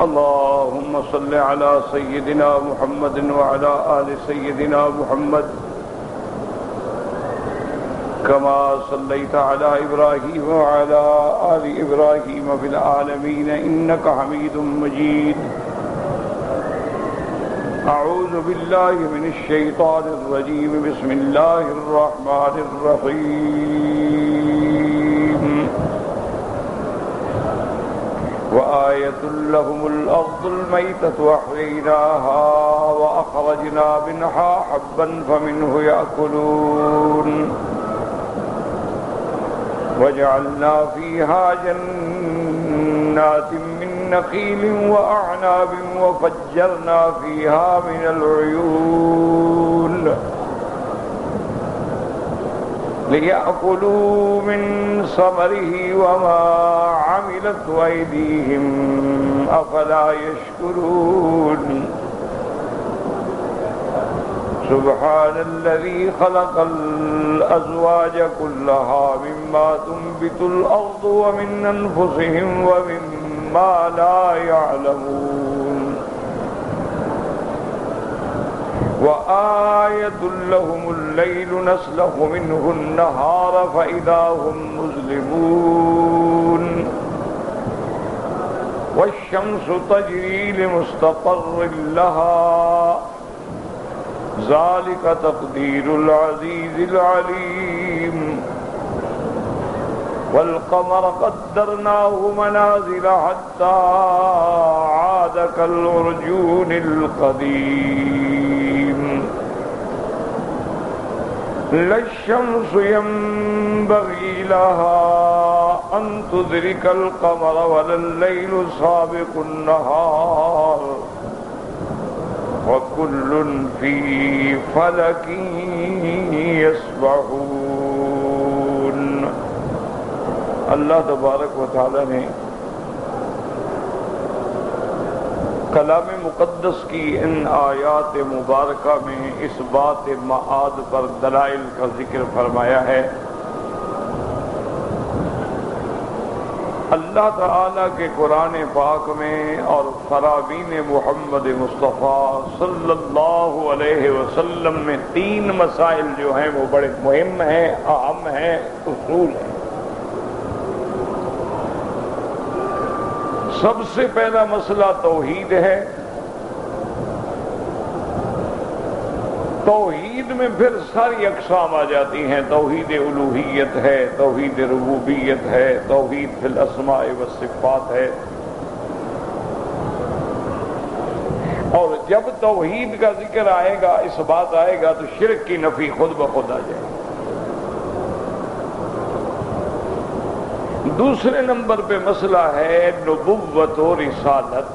اللهم صل على سيدنا محمد وعلى آل سيدنا محمد كما صليت على إبراهيم وعلى آل إبراهيم في العالمين إنك حميد مجيد. أعوذ بالله من الشيطان الرجيم. بسم الله الرحمن الرحيم. وآية لهم الأرض الميتة أحييناها وأخرجنا منها حبا فمنه يأكلون وجعلنا فيها جنات من نخيل وأعناب وفجرنا فيها من العيون ليأكلوا من ثمره وما عملت أيديهم أفلا يشكرون. سبحان الذي خلق الأزواج كلها مما تنبت الأرض ومن أنفسهم ومما لا يعلمون. وآية لهم الليل نسلخ منه النهار فإذا هم مظلمون والشمس تجري لمستقر لها ذلك تقدير العزيز العليم. والقمر قدرناه منازل حتى عاد كالعرجون القديم. لا الشمس ينبغي لها أن تدرك القمر ولا الليل سابق النهار وكل في فلك يسبحون. اللہ تبارک و تعالی نے کلام مقدس کی ان آیات مبارکہ میں اس بات معاد پر دلائل کا ذکر فرمایا ہے. اللہ تعالیٰ کے قرآن پاک میں اور فرامین محمد مصطفیٰ صلی اللہ علیہ وسلم میں تین مسائل جو ہیں وہ بڑے مہم ہیں، اہم ہیں، اصول ہیں. سب سے پہلا مسئلہ توحید ہے. توحید میں پھر ساری اقسام آ جاتی ہیں. توحید الوہیت ہے، توحید ربوبیت ہے، توحید فی الاسماء والصفات ہے. اور جب توحید کا ذکر آئے گا، اس بات آئے گا تو شرک کی نفی خود بخود آ جائے گی. دوسرے نمبر پہ مسئلہ ہے نبوت و رسالت،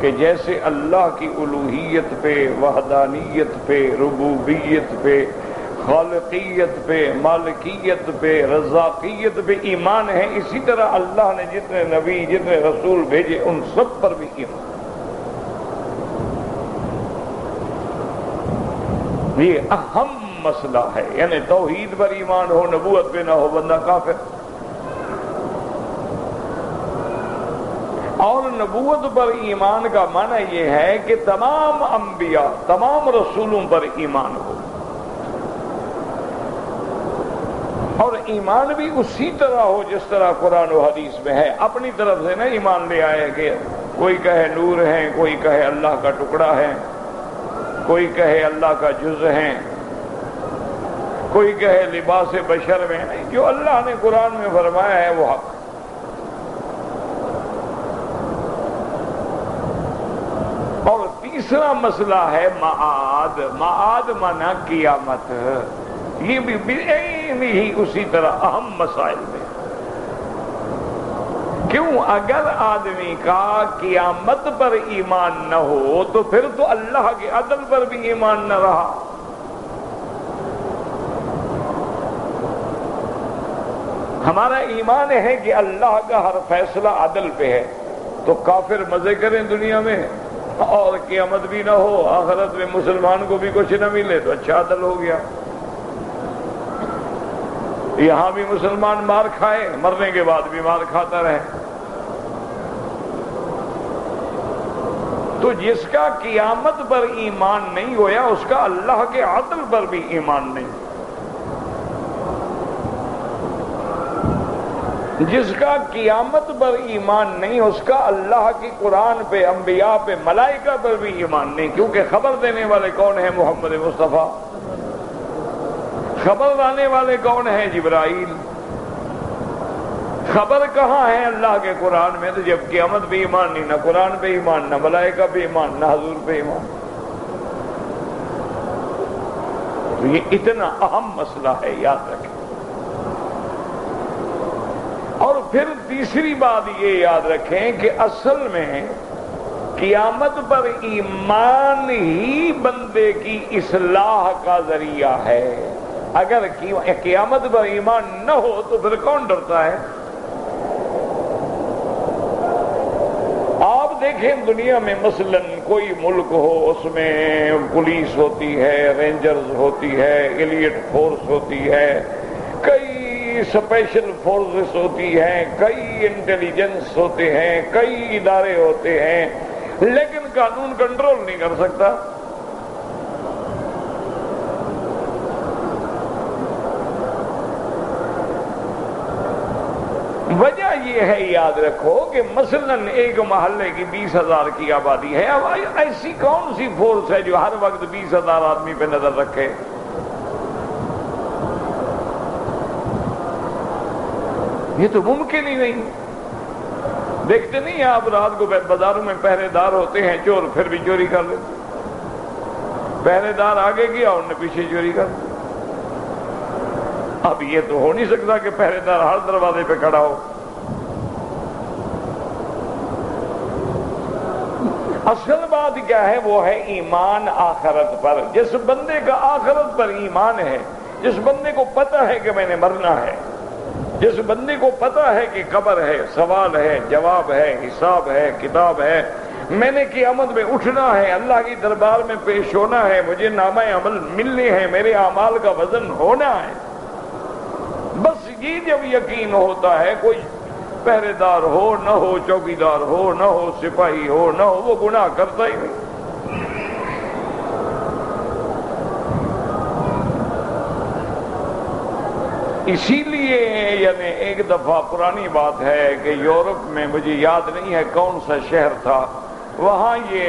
کہ جیسے اللہ کی الوہیت پہ، وحدانیت پہ، ربوبیت پہ، خالقیت پہ، مالکیت پہ، رزاقیت پہ ایمان ہے، اسی طرح اللہ نے جتنے نبی، جتنے رسول بھیجے ان سب پر بھی ایمان. یہ اہم مسئلہ ہے. یعنی توحید پر ایمان ہو، نبوت پہ نہ ہو، بندہ کافر. اور نبوت پر ایمان کا معنی یہ ہے کہ تمام انبیاء، تمام رسولوں پر ایمان ہو. اور ایمان بھی اسی طرح ہو جس طرح قرآن و حدیث میں ہے. اپنی طرف سے نہ ایمان لے آئے کہ کوئی کہے نور ہیں، کوئی کہے اللہ کا ٹکڑا ہے، کوئی کہے اللہ کا جز ہیں، کوئی کہے لباس بشر میں. نہیں، جو اللہ نے قرآن میں فرمایا ہے وہ حق. اور تیسرا مسئلہ ہے معاد. معاد مانا قیامت. یہ بھی ہی اسی طرح اہم مسائل میں. کیوں؟ اگر آدمی کا قیامت پر ایمان نہ ہو تو پھر تو اللہ کے عدل پر بھی ایمان نہ رہا. ہمارا ایمان ہے کہ اللہ کا ہر فیصلہ عدل پہ ہے. تو کافر مزے کریں دنیا میں اور قیامت بھی نہ ہو، آخرت میں مسلمان کو بھی کچھ نہ ملے تو اچھا عدل ہو گیا. یہاں بھی مسلمان مار کھائے، مرنے کے بعد بھی مار کھاتا رہے. تو جس کا قیامت پر ایمان نہیں ہویا اس کا اللہ کے عدل پر بھی ایمان نہیں. جس کا قیامت پر ایمان نہیں اس کا اللہ کی قرآن پہ، انبیاء پہ، ملائکہ پر بھی ایمان نہیں. کیونکہ خبر دینے والے کون ہیں؟ محمد مصطفیٰ. خبر لانے والے کون ہیں؟ جبرائیل. خبر کہاں ہے اللہ کے قرآن میں؟ تو جب قیامت پہ ایمان نہیں، نہ قرآن پہ ایمان، نہ ملائکہ پہ ایمان، نہ حضور پہ ایمان. تو یہ اتنا اہم مسئلہ ہے، یاد رکھیں. اور پھر تیسری بات یہ یاد رکھیں کہ اصل میں قیامت پر ایمان ہی بندے کی اصلاح کا ذریعہ ہے. اگر قیامت پر ایمان نہ ہو تو پھر کون ڈرتا ہے؟ آپ دیکھیں دنیا میں مثلا کوئی ملک ہو، اس میں پولیس ہوتی ہے، رینجرز ہوتی ہے، ایلیٹ فورس ہوتی ہے، کئی اسپیشل فورسز ہوتی ہیں، کئی انٹیلیجنس ہوتے ہیں، کئی ادارے ہوتے ہیں، لیکن قانون کنٹرول نہیں کر سکتا. وجہ یہ ہے، یاد رکھو کہ مثلا ایک محلے کی 20,000 کی آبادی ہے. اب ایسی کون سی فورس ہے جو ہر وقت 20,000 آدمی پہ نظر رکھے؟ یہ تو ممکن ہی نہیں. دیکھتے نہیں آپ رات کو بازاروں میں پہرے دار ہوتے ہیں، چور پھر بھی چوری کر لیتے. پہرے دار آگے گیا، انہوں نے پیچھے چوری کر لی. اب یہ تو ہو نہیں سکتا کہ پہرے دار ہر دروازے پہ کھڑا ہو. اصل بات کیا ہے؟ وہ ہے ایمان آخرت پر. جس بندے کا آخرت پر ایمان ہے، جس بندے کو پتہ ہے کہ میں نے مرنا ہے، جس بندے کو پتہ ہے کہ قبر ہے، سوال ہے، جواب ہے، حساب ہے، کتاب ہے، میں نے قیامت میں اٹھنا ہے، اللہ کی دربار میں پیش ہونا ہے، مجھے نامہ عمل ملنے ہیں، میرے اعمال کا وزن ہونا ہے، بس یہ جب یقین ہوتا ہے، کوئی پہرے دار ہو نہ ہو، چوکیدار ہو نہ ہو، سپاہی ہو نہ ہو، وہ گناہ کرتا ہی نہیں. اسی لیے یعنی ایک دفعہ پرانی بات ہے کہ یورپ میں، مجھے یاد نہیں ہے کون سا شہر تھا، وہاں یہ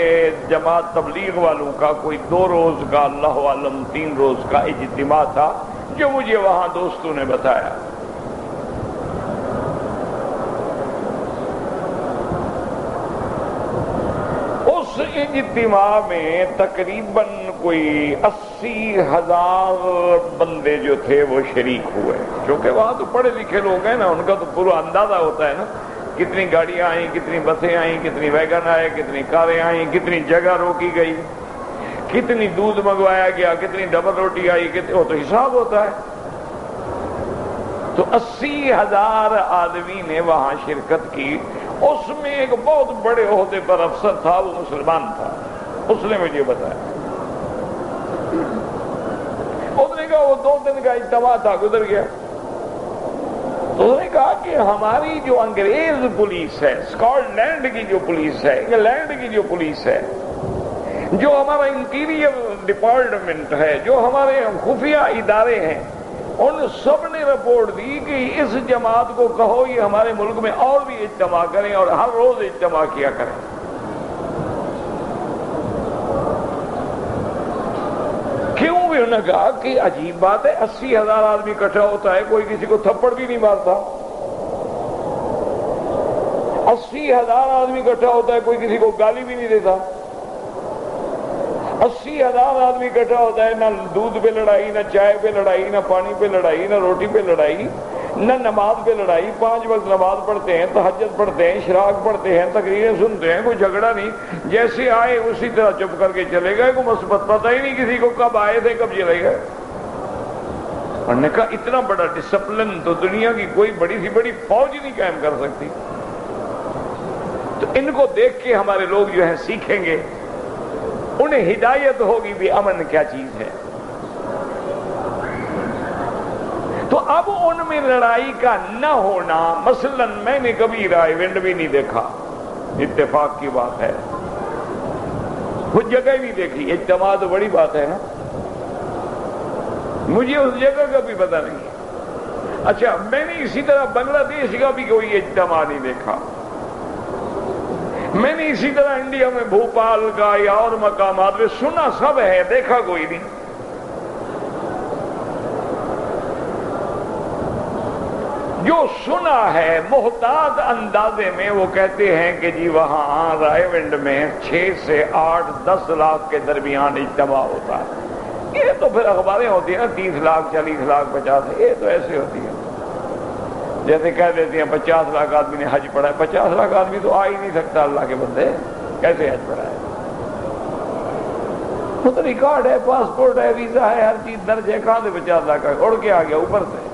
جماعت تبلیغ والوں کا کوئی 2 روز کا، اللہ عالم 3 روز کا اجتماع تھا، جو مجھے وہاں دوستوں نے بتایا. اس اجتماع میں تقریباً کوئی 80,000 بندے جو تھے وہ شریک ہوئے. کیونکہ وہاں تو پڑھے لکھے لوگ ہیں نا، ان کا تو پورا اندازہ ہوتا ہے نا، کتنی گاڑیاں آئیں، کتنی بسیں آئیں، کتنی ویگن آئے، کتنی کاریں آئیں، کتنی جگہ روکی گئی، کتنی دودھ منگوایا گیا، کتنی ڈبل روٹی آئی، وہ تو حساب ہوتا ہے. تو 80,000 آدمی نے وہاں شرکت کی. اس میں ایک بہت بڑے عہدے پر افسر تھا، وہ مسلمان تھا. اس نے مجھے بتایا، اس نے کہا وہ 2 دن کا اجتماع تھا، گزر گیا. تو اس نے کہا کہ ہماری جو انگریز پولیس ہے، اسکاٹ لینڈ کی جو پولیس ہے، انگلینڈ کی جو پولیس ہے، جو ہمارا انٹیریئر ڈپارٹمنٹ ہے، جو ہمارے خفیہ ادارے ہیں، ان سب نے رپورٹ دی کہ اس جماعت کو کہو یہ ہمارے ملک میں اور بھی اجتماع کریں اور ہر روز اجتماع کیا کریں. کیوں؟ بھی انہوں نے کہا کہ عجیب بات ہے، 80,000 آدمی اکٹھا ہوتا ہے، کوئی کسی کو تھپڑ بھی نہیں مارتا. 80,000 آدمی اکٹھا ہوتا ہے، کوئی کسی کو گالی بھی نہیں دیتا. 80,000 آدمی اکٹھا ہوتا ہے، نہ دودھ پہ لڑائی، نہ چائے پہ لڑائی، نہ پانی پہ لڑائی، نہ روٹی پہ لڑائی، نہ نماز پہ لڑائی. 5 وقت نماز پڑھتے ہیں، تہجد پڑھتے ہیں، اشراق پڑھتے ہیں، تقریریں سنتے ہیں، کوئی جھگڑا نہیں. جیسے آئے اسی طرح چپ کر کے چلے گئے، کوئی مثبت پتہ ہی نہیں کسی کو کب آئے تھے کب چلے گئے. انہوں نے کہا اتنا بڑا ڈسپلن تو دنیا کی کوئی بڑی سی بڑی فوج نہیں قائم کر سکتی. تو ان کو دیکھ کے ہمارے لوگ جو ہیں سیکھیں گے، انہیں ہدایت ہوگی بھی امن کیا چیز ہے. تو اب ان میں لڑائی کا نہ ہونا، مثلا میں نے کبھی رائے ونڈ بھی نہیں دیکھا، اتفاق کی بات ہے، وہ جگہ بھی دیکھی، اجتماع تو بڑی بات ہے نا، مجھے اس جگہ کا بھی پتہ نہیں ہے۔ اچھا، میں نے اسی طرح بنگلہ دیش کا بھی کوئی اجتماع نہیں دیکھا، میں نے اسی طرح انڈیا میں بھوپال کا یا اور مقامات میں سنا سب ہے، دیکھا کوئی نہیں۔ جو سنا ہے محتاط اندازے میں وہ کہتے ہیں کہ جی وہاں رائے ونڈ میں 6 سے 8 10 لاکھ کے درمیان اجتماع ہوتا ہے۔ یہ تو پھر اخباریں ہوتی ہیں نا، 30 لاکھ 40 لاکھ 50، یہ تو ایسے ہوتی ہے جیسے کہہ دیتی ہیں 50 لاکھ آدمی نے حج پڑھا ہے۔ 50 لاکھ آدمی تو آ ہی نہیں سکتا، اللہ کے بندے کیسے حج پڑھا ہے؟ وہ تو ریکارڈ ہے، پاسپورٹ ہے، ویزا ہے، ہر چیز درج ہے، کہاں سے 50 لاکھ اڑ کے آ گیا اوپر سے؟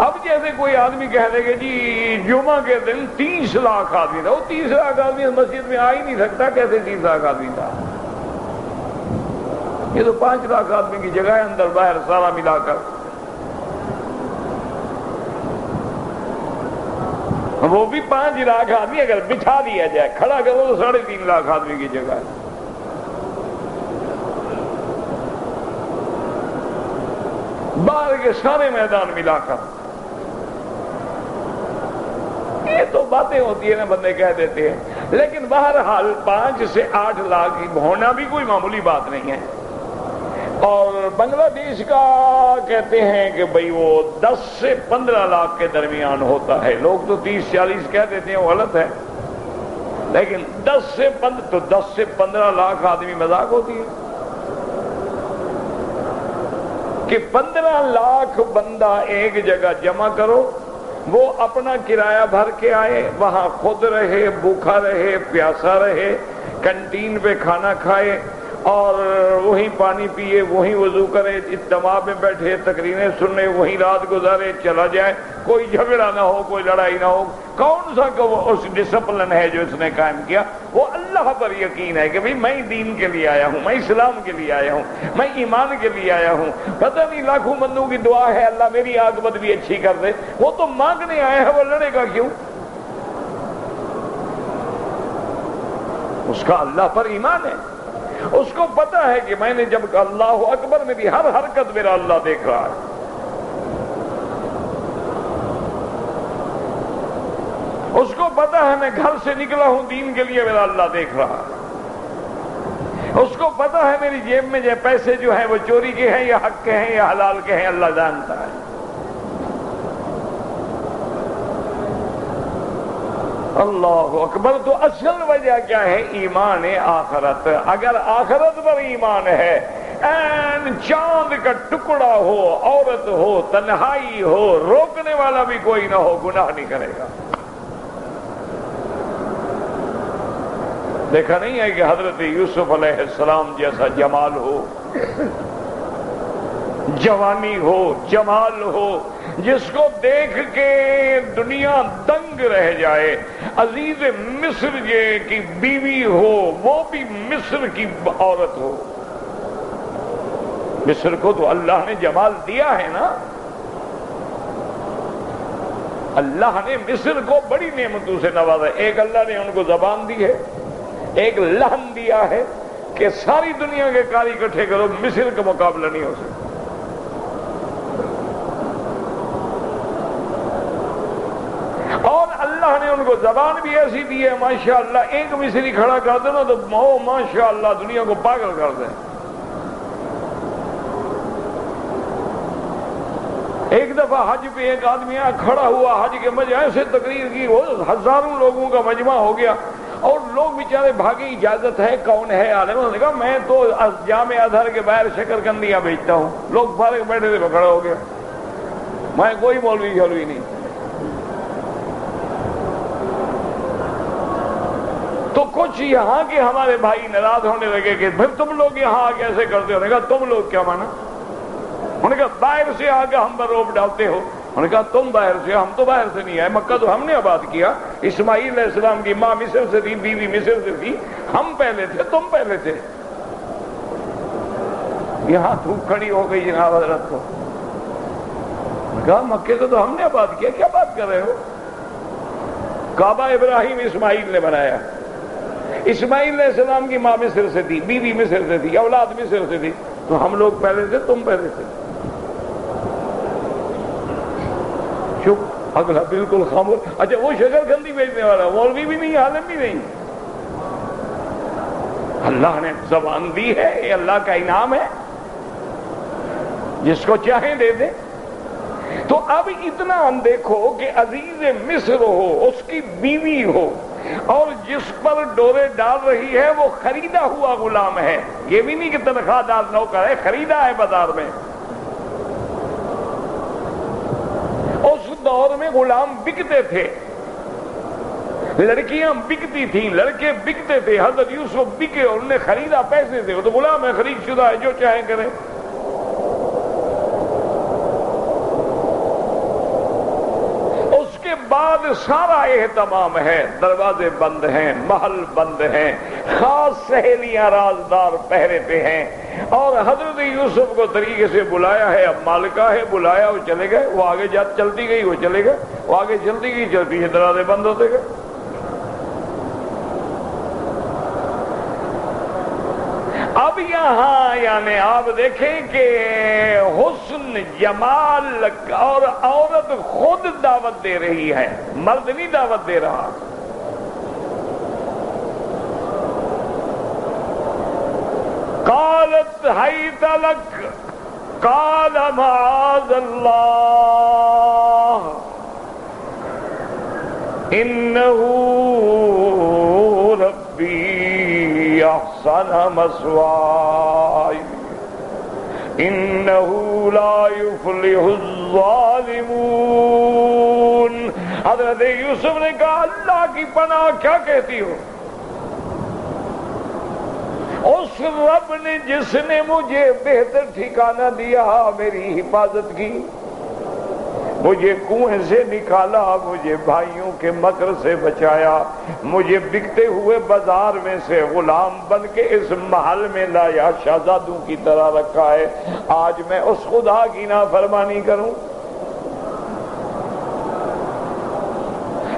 اب جیسے کوئی آدمی کہہ دے کہ جی جمعہ کے دن 30 لاکھ آدمی تھا، وہ 30 لاکھ آدمی مسجد میں آ ہی نہیں سکتا، کیسے 30 لاکھ آدمی تھا؟ یہ تو 5 لاکھ آدمی کی جگہ ہے، اندر باہر سارا ملا کر۔ وہ بھی 5 لاکھ آدمی اگر بٹھا دیا جائے، کھڑا کرو تو 3.5 لاکھ آدمی کی جگہ ہے۔ باہر کے سارے میدان ملا کر، یہ تو باتیں ہوتی ہیں نا، بندے کہہ دیتے ہیں، لیکن بہرحال 5 سے 8 لاکھ ہونا بھی کوئی معمولی بات نہیں ہے۔ اور بنگلہ دیش کا کہتے ہیں کہ بھئی وہ 10 سے 15 لاکھ کے درمیان ہوتا ہے، لوگ تو 30-40 کہہ دیتے ہیں، وہ غلط ہے، لیکن 10 سے 15 لاکھ آدمی مذاق ہوتی ہے کہ 15 لاکھ بندہ ایک جگہ جمع کرو، وہ اپنا کرایہ بھر کے آئے، وہاں خود رہے، بھوکا رہے، پیاسا رہے، کنٹین پہ کھانا کھائے اور وہیں پانی پیے، وہیں وضو کرے، اجتماع میں بیٹھے، تقریریں سننے، وہیں رات گزارے، چلا جائے، کوئی جھگڑا نہ ہو، کوئی لڑائی نہ ہو۔ کون سا اس ڈسپلن ہے جو اس نے قائم کیا؟ وہ اللہ پر یقین ہے کہ بھئی میں دین کے لیے آیا ہوں، میں اسلام کے لیے آیا ہوں، میں ایمان کے لیے آیا ہوں، پتہ نہیں لاکھوں بندوں کی دعا ہے اللہ میری عاقبت بھی اچھی کر دے، وہ تو مانگنے آیا ہے، وہ لڑے گا کیوں؟ اس کا اللہ پر ایمان ہے، اس کو پتا ہے کہ میں نے جب اللہ اکبر میری ہر حرکت میرا اللہ دیکھ رہا ہے۔ اس کو پتا ہے میں گھر سے نکلا ہوں دین کے لیے، میرا اللہ دیکھ رہا ہے۔ اس کو پتا ہے میری جیب میں جو پیسے جو ہیں وہ چوری کے ہیں یا حق کے ہیں یا حلال کے ہیں، اللہ جانتا ہے۔ اللہ اکبر۔ تو اصل وجہ کیا ہے؟ ایمان آخرت۔ اگر آخرت پر ایمان ہے، چاند کا ٹکڑا ہو، عورت ہو، تنہائی ہو، روکنے والا بھی کوئی نہ ہو، گناہ نہیں کرے گا۔ دیکھا نہیں ہے کہ حضرت یوسف علیہ السلام جیسا جمال ہو، جوانی ہو، جمال ہو، جس کو دیکھ کے دنیا دنگ رہ جائے، عزیز مصر کی بیوی ہو، وہ بھی مصر کی عورت ہو۔ مصر کو تو اللہ نے جمال دیا ہے نا، اللہ نے مصر کو بڑی نعمتوں سے نوازا۔ ایک اللہ نے ان کو زبان دی ہے، ایک لہن دیا ہے کہ ساری دنیا کے کاری اکٹھے کرو، مصر کا مقابلہ نہیں ہو سکتا۔ اور اللہ نے ان کو زبان بھی ایسی دی ہے، ماشاءاللہ، ایک مصری کھڑا کر دو نا تو ماشاءاللہ دنیا کو پاگل کر دیں۔ ایک دفعہ حج پہ ایک آدمی کھڑا ہوا، حج کے مجمع ایسے تقریر کی، وہ ہزاروں لوگوں کا مجمع ہو گیا اور لوگ بیچارے بھاگے، اجازت ہے، کون ہے عالم؟ انہوں نے کہا میں تو جامع ازہر کے باہر شکرکندیاں بیچتا ہوں۔ لوگ فارغ بیٹھے تھے، کھڑا ہو گیا، میں کوئی مولوی نہیں۔ تو کچھ یہاں کے ہمارے بھائی ناراض ہونے لگے کہ پھر تم لوگ یہاں کیسے کرتے ہو؟ انہوں نے کہا تم لوگ کیا مانا؟ انہوں نے کہا باہر سے آ کے ہم پر روپ ڈالتے ہو۔ انہوں نے کہا تم باہر سے، ہم تو باہر سے نہیں آئے، مکہ تو ہم نے آباد کیا، اسماعیل علیہ السلام کی ماں مصر سے تھی، بیوی مصر سے تھی، ہم پہلے تھے، تم پہلے تھے۔ یہاں دھوپ کھڑی ہو گئی جناب حضرت کو۔ انہوں نے کہا مکے کو تو ہم نے آباد کیا، کیا بات کر رہے ہو؟ کعبہ ابراہیم اسماعیل نے بنایا، اسماعیل علیہ السلام کی ماں مصر سے تھی، بیوی مصر سے تھی، اولاد مصر سے تھی، تو ہم لوگ پہلے تھے، تم پہلے تھے؟ چپ، اگلا بالکل خاموش. اچھا وہ شکر گندی بیچنے والا مولوی بھی نہیں، عالم بھی نہیں. اللہ نے زبان دی ہے، یہ اللہ کا انعام ہے، جس کو چاہیں دے دے. تو اب اتنا ہم دیکھو کہ عزیز مصر ہو، اس کی بیوی ہو، اور جس پر ڈورے ڈال رہی ہے وہ خریدا ہوا غلام ہے. یہ بھی نہیں کہ تنخواہ دار نوکر ہے، خریدا ہے بازار میں. اس دور میں غلام بکتے تھے، لڑکیاں بکتی تھیں، لڑکے بکتے تھے. حضرت یوسف بکے اور انہیں خریدا پیسے سے. وہ تو غلام ہے، خرید شدہ ہے، جو چاہیں کریں. اس کے بعد سارا اہتمام ہے، دروازے بند ہیں، محل بند ہیں، خاص سہیلیاں رازدار پہرے پہ ہیں. اور حضرت یوسف کو طریقے سے بلایا ہے. اب مالکہ ہے، بلایا، وہ چلے گئے. وہ آگے چلتی گئی، وہ چلے گئے. وہ آگے چلتی گئی، چلتی ہے، دروازے بند ہوتے گئے. اب یہاں یعنی آپ دیکھیں کہ حسن، جمال، اور عورت خود دعوت دے رہی ہے، مرد نہیں دعوت دے رہا. قالت حیت لک قال معاذ اللہ انہ ربی احسن مثواي انه لا يفلح الظالمون. حضرت یوسف نے کہا اللہ کی پناہ کیا کہتی ہو؟ اس رب نے جس نے مجھے بہتر ٹھکانہ دیا، میری حفاظت کی، مجھے کنویں سے نکالا، مجھے بھائیوں کے مکر سے بچایا، مجھے بکتے ہوئے بازار میں سے غلام بن کے اس محل میں لایا، شہزادوں کی طرح رکھا ہے. آج میں اس خدا کی نافرمانی کروں؟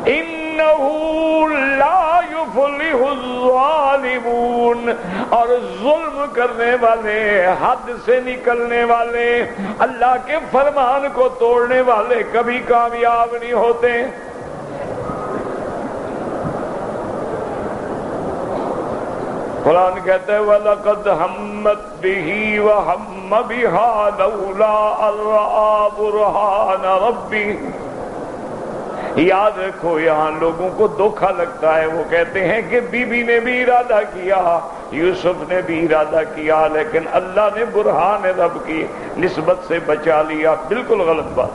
انہ لا یفلح الظالمون. اور ظلم کرنے والے، حد سے نکلنے والے، اللہ کے فرمان کو توڑنے والے کبھی کامیاب نہیں ہوتے. قرآن کہتا ہے وَلَقَدْ هَمَّتْ بِهِ وَهَمَّ بِهَا لَوْلَا أَن رَأَىٰ بُرْهَانَ رَبِّهِ. یاد رکھو، یہاں لوگوں کو دھوکا لگتا ہے. وہ کہتے ہیں کہ بی بی نے بھی ارادہ کیا، یوسف نے بھی ارادہ کیا، لیکن اللہ نے برہان رب کی نسبت سے بچا لیا. بالکل غلط بات.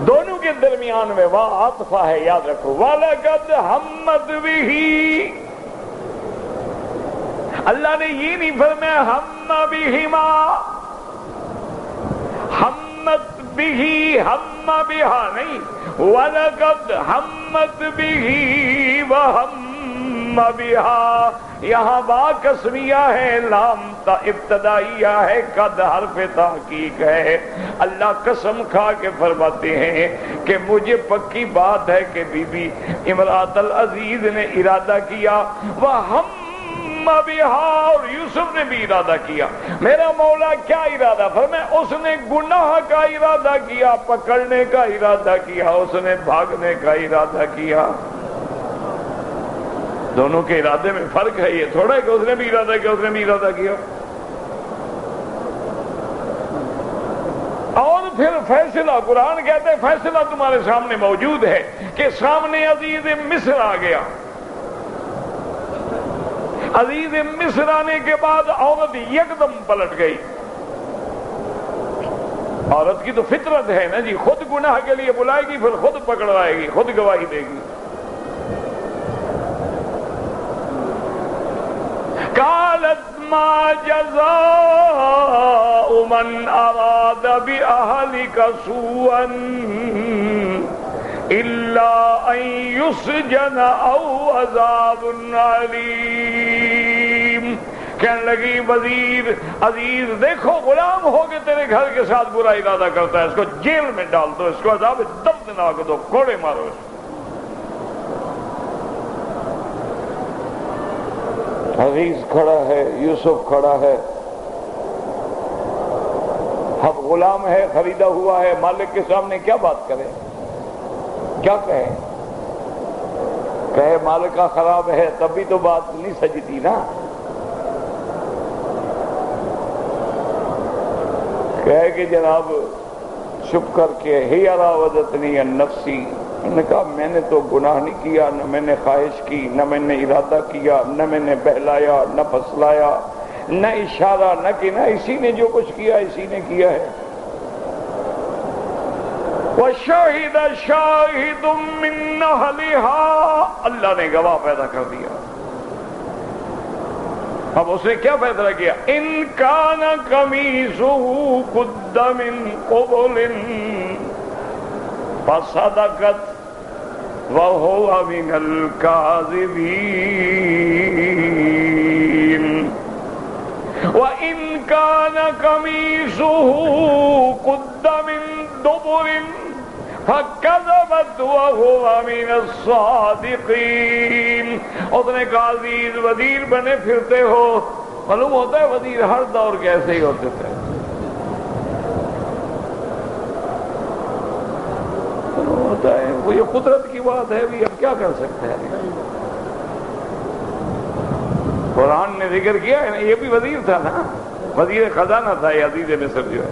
دونوں کے درمیان میں وہاں عاطفہ ہے، یاد رکھو. وَلَقَدْ هَمَّتْ بِهِ. اللہ نے یہ نہیں فرمایا ہم بِهِمَا، ہمت بھی، ہم بہا نہیں. وَلَقَدْ ہمت بِهِ وَهَمَّ بِهَا. یہاں با قسمیہ ہے، لام تا ابتدائیہ ہے، قد حرف تحقیق ہے. اللہ قسم کھا کے فرماتے ہیں کہ مجھے پکی بات ہے کہ بی بی امرأت العزیز نے ارادہ کیا، وَهَمَّ بِهَا، اور یوسف نے بھی ارادہ کیا. میرا مولا کیا ارادہ فرمایا؟ اس نے گناہ کا ارادہ کیا، پکڑنے کا ارادہ کیا، اس نے بھاگنے کا ارادہ کیا. دونوں کے ارادے میں فرق ہے. یہ تھوڑا ہے کہ اس نے بھی ارادہ کیا، اس نے بھی ارادہ کیا. اور پھر فیصلہ، قرآن کہتے ہیں فیصلہ تمہارے سامنے موجود ہے کہ سامنے عزیز مصر آ گیا. عزیز مصر آنے کے بعد عورت یکدم پلٹ گئی. عورت کی تو فطرت ہے نا جی، خود گناہ کے لیے بلائے گی، پھر خود پکڑوائے گی، خود گواہی دے گی. قالت ما جزاء من اراد بأهلك سوءا الا ان يسجن او عذاب علیم. کہنے لگی وزیر عزیز دیکھو غلام ہو کے تیرے گھر کے ساتھ برا ارادہ کرتا ہے، اس کو جیل میں ڈال دو، اس کو عذاب دردناک دو، کوڑے مارو اس کو۔ عزیز کھڑا ہے، یوسف کھڑا ہے، اب غلام ہے، خریدا ہوا ہے، مالک کے سامنے کیا بات کرے، کیا کہے؟ کہے مالک کا خراب ہے تب بھی تو بات نہیں سجتی نا، کہے کہ جناب چھپ کر کے ہی راودتنی عن نفسی، انہوں نے کہا میں نے تو گناہ نہیں کیا، نہ میں نے خواہش کی، نہ میں نے ارادہ کیا، نہ میں نے بہلایا، نہ پھسلایا، نہ اشارہ نہ کہ نہ، اسی نے جو کچھ کیا اسی نے کیا ہے۔ وَشَهِدَ شَاهِدٌ مِّن أَهْلِهَا، اللہ نے گواہ پیدا کر دیا۔ اب اس نے کیا فیصلہ کیا؟ إِن كَانَ قَمِيصُهُ قُدَّ مِن قُبُلٍ فَصَدَقَتْ وَهُوَ مِنَ الْكَاذِبِينَ وَإِن كَانَ قَمِيصُهُ قُدَّ مِن دُبُرٍ فَكَذَبَتْ وَهُوَ مِنَ الصَّادِقِينَ۔ اس نے کہا عزیز وزیر بنے پھرتے ہو، معلوم ہوتا ہے وزیر ہر دور کے ایسے ہی ہوتے تھے، معلوم ہوتا ہے وہ یہ قدرت کی بات ہے، بھی اب کیا کر سکتے ہیں۔ قرآن نے ذکر کیا ہے نا، یہ بھی وزیر تھا نا، وزیر خزانہ تھا یہ عزیز مصر جو ہے۔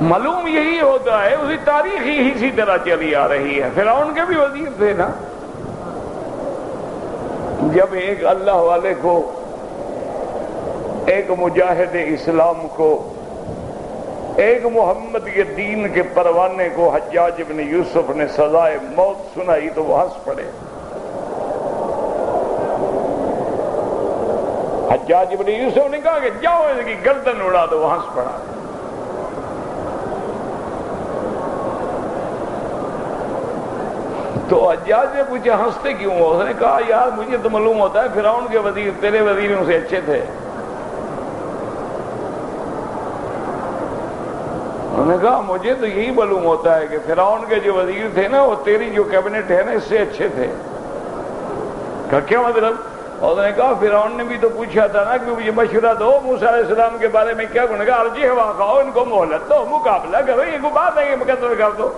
معلوم یہی ہوتا ہے، اسی تاریخ ہی اسی طرح چلی آ رہی ہے۔ فرعون کے بھی وزیر تھے نا، جب ایک اللہ والے کو، ایک مجاہد اسلام کو، ایک محمد کے دین کے پروانے کو حجاج ابن یوسف نے سزائے موت سنائی تو وہ ہنس پڑے۔ حجاج ابن یوسف نے کہا کہ جاؤ اس کی گردن اڑا دو، وہ ہنس پڑا۔ تو حجاج نے پوچھا ہنستے کیوں ہو؟ اس نے کہا یار مجھے تو معلوم ہوتا ہے فرعون کے وزیر تیرے وزیروں سے اچھے تھے۔ انہوں نے کہا مجھے تو یہی معلوم ہوتا ہے کہ فرعون کے جو وزیر تھے نا وہ تیری جو کیبنٹ ہے نا اس سے اچھے تھے۔ کہا کیا مطلب؟ اور انہوں نے کہا فرعون نے بھی تو پوچھا تھا نا کہ مجھے مشورہ دو موسیٰ علیہ السلام کے بارے میں کیا گناہ، ارجع واقعو، ان کو مہلت دو، مقابلہ کرو، یہ کوئی بات ہے کہ مقدر کر دو۔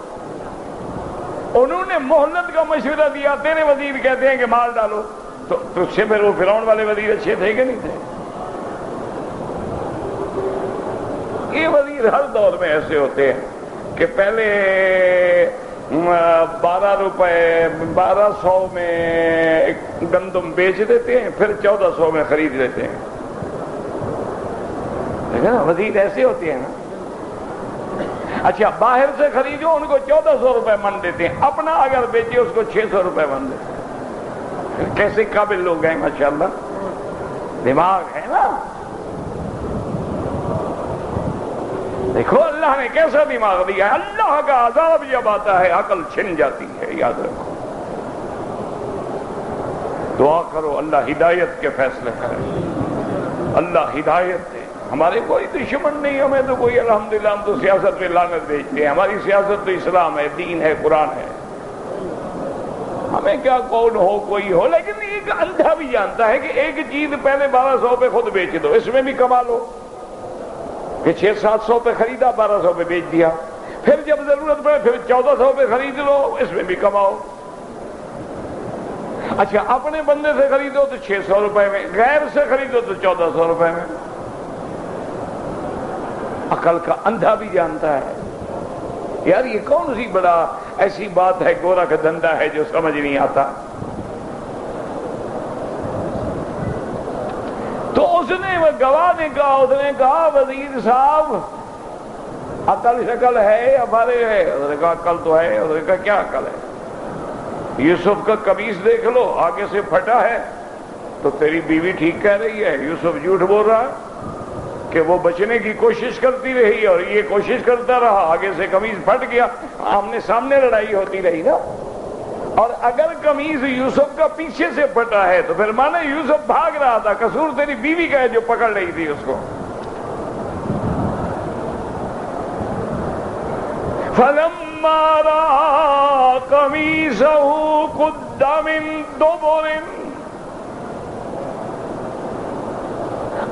انہوں نے مہلت کا مشورہ دیا، تیرے وزیر کہتے ہیں کہ مار ڈالو، تو اس سے پھر وہ فرعون والے وزیر اچھے تھے کہ نہیں تھے؟ یہ وزیر ہر دور میں ایسے ہوتے ہیں کہ پہلے 1200 میں گندم بیچ دیتے ہیں، پھر 1400 میں خرید لیتے ہیں۔ دیکھیں نا وزیر ایسے ہوتے ہیں نا۔ اچھا باہر سے خریدو ان کو 1400 روپے من دیتے ہیں، اپنا اگر بیچے اس کو 600 روپے من دیتے ہیں۔ کیسے قابل لوگ ہیں ماشاءاللہ، دماغ ہے نا۔ دیکھو اللہ نے کیسا دماغ دیا ہے۔ اللہ کا عذاب جب آتا ہے عقل چھن جاتی ہے، یاد رکھو۔ دعا کرو اللہ ہدایت کے فیصلے کرے، اللہ ہدایت دے۔ ہمارے کوئی دشمن نہیں، ہمیں تو کوئی الحمدللہ، ہم تو سیاست پہ لعنت بھیجتے ہیں، ہماری سیاست تو اسلام ہے، دین ہے، قرآن ہے۔ ہمیں کیا کون ہو کوئی ہو، لیکن ایک اندھا بھی جانتا ہے کہ ایک چیز پہلے 1200 پہ خود بیچ دو، اس میں بھی کما لو، کہ 600-700 پہ خریدا 1200 پہ بیچ دیا، پھر جب ضرورت پڑے پھر 1400 پہ خرید لو، اس میں بھی کماؤ۔ اچھا اپنے بندے سے خریدو تو 600 روپے میں، غیر سے خریدو تو 1400 روپے میں۔ عقل کا اندھا بھی جانتا ہے یار یہ کون سی بڑا ایسی بات ہے، گورا کا دھندا ہے جو سمجھ نہیں آتا۔ تو اس نے گواہ نے کہا، اس نے کہا وزیر صاحب عقل شکل ہے ہمارے ہے؟ اس نے کہا عقل تو ہے۔ اس نے کہا کیا عقل ہے؟ یوسف کا قمیص دیکھ لو، آگے سے پھٹا ہے تو تیری بیوی ٹھیک کہہ رہی ہے، یوسف جھوٹ بول رہا ہے کہ وہ بچنے کی کوشش کرتی رہی اور یہ کوشش کرتا رہا، آگے سے قمیص پھٹ گیا، آمنے سامنے لڑائی ہوتی رہی نا۔ اور اگر قمیض یوسف کا پیچھے سے پھٹا ہے تو پھر مانا یوسف بھاگ رہا تھا، قصور تیری بیوی کا ہے جو پکڑ رہی تھی اس کو. فَلَمَّا رَأَىٰ قَمِيصَهُ قُدَّ مِن دُبُرٍ،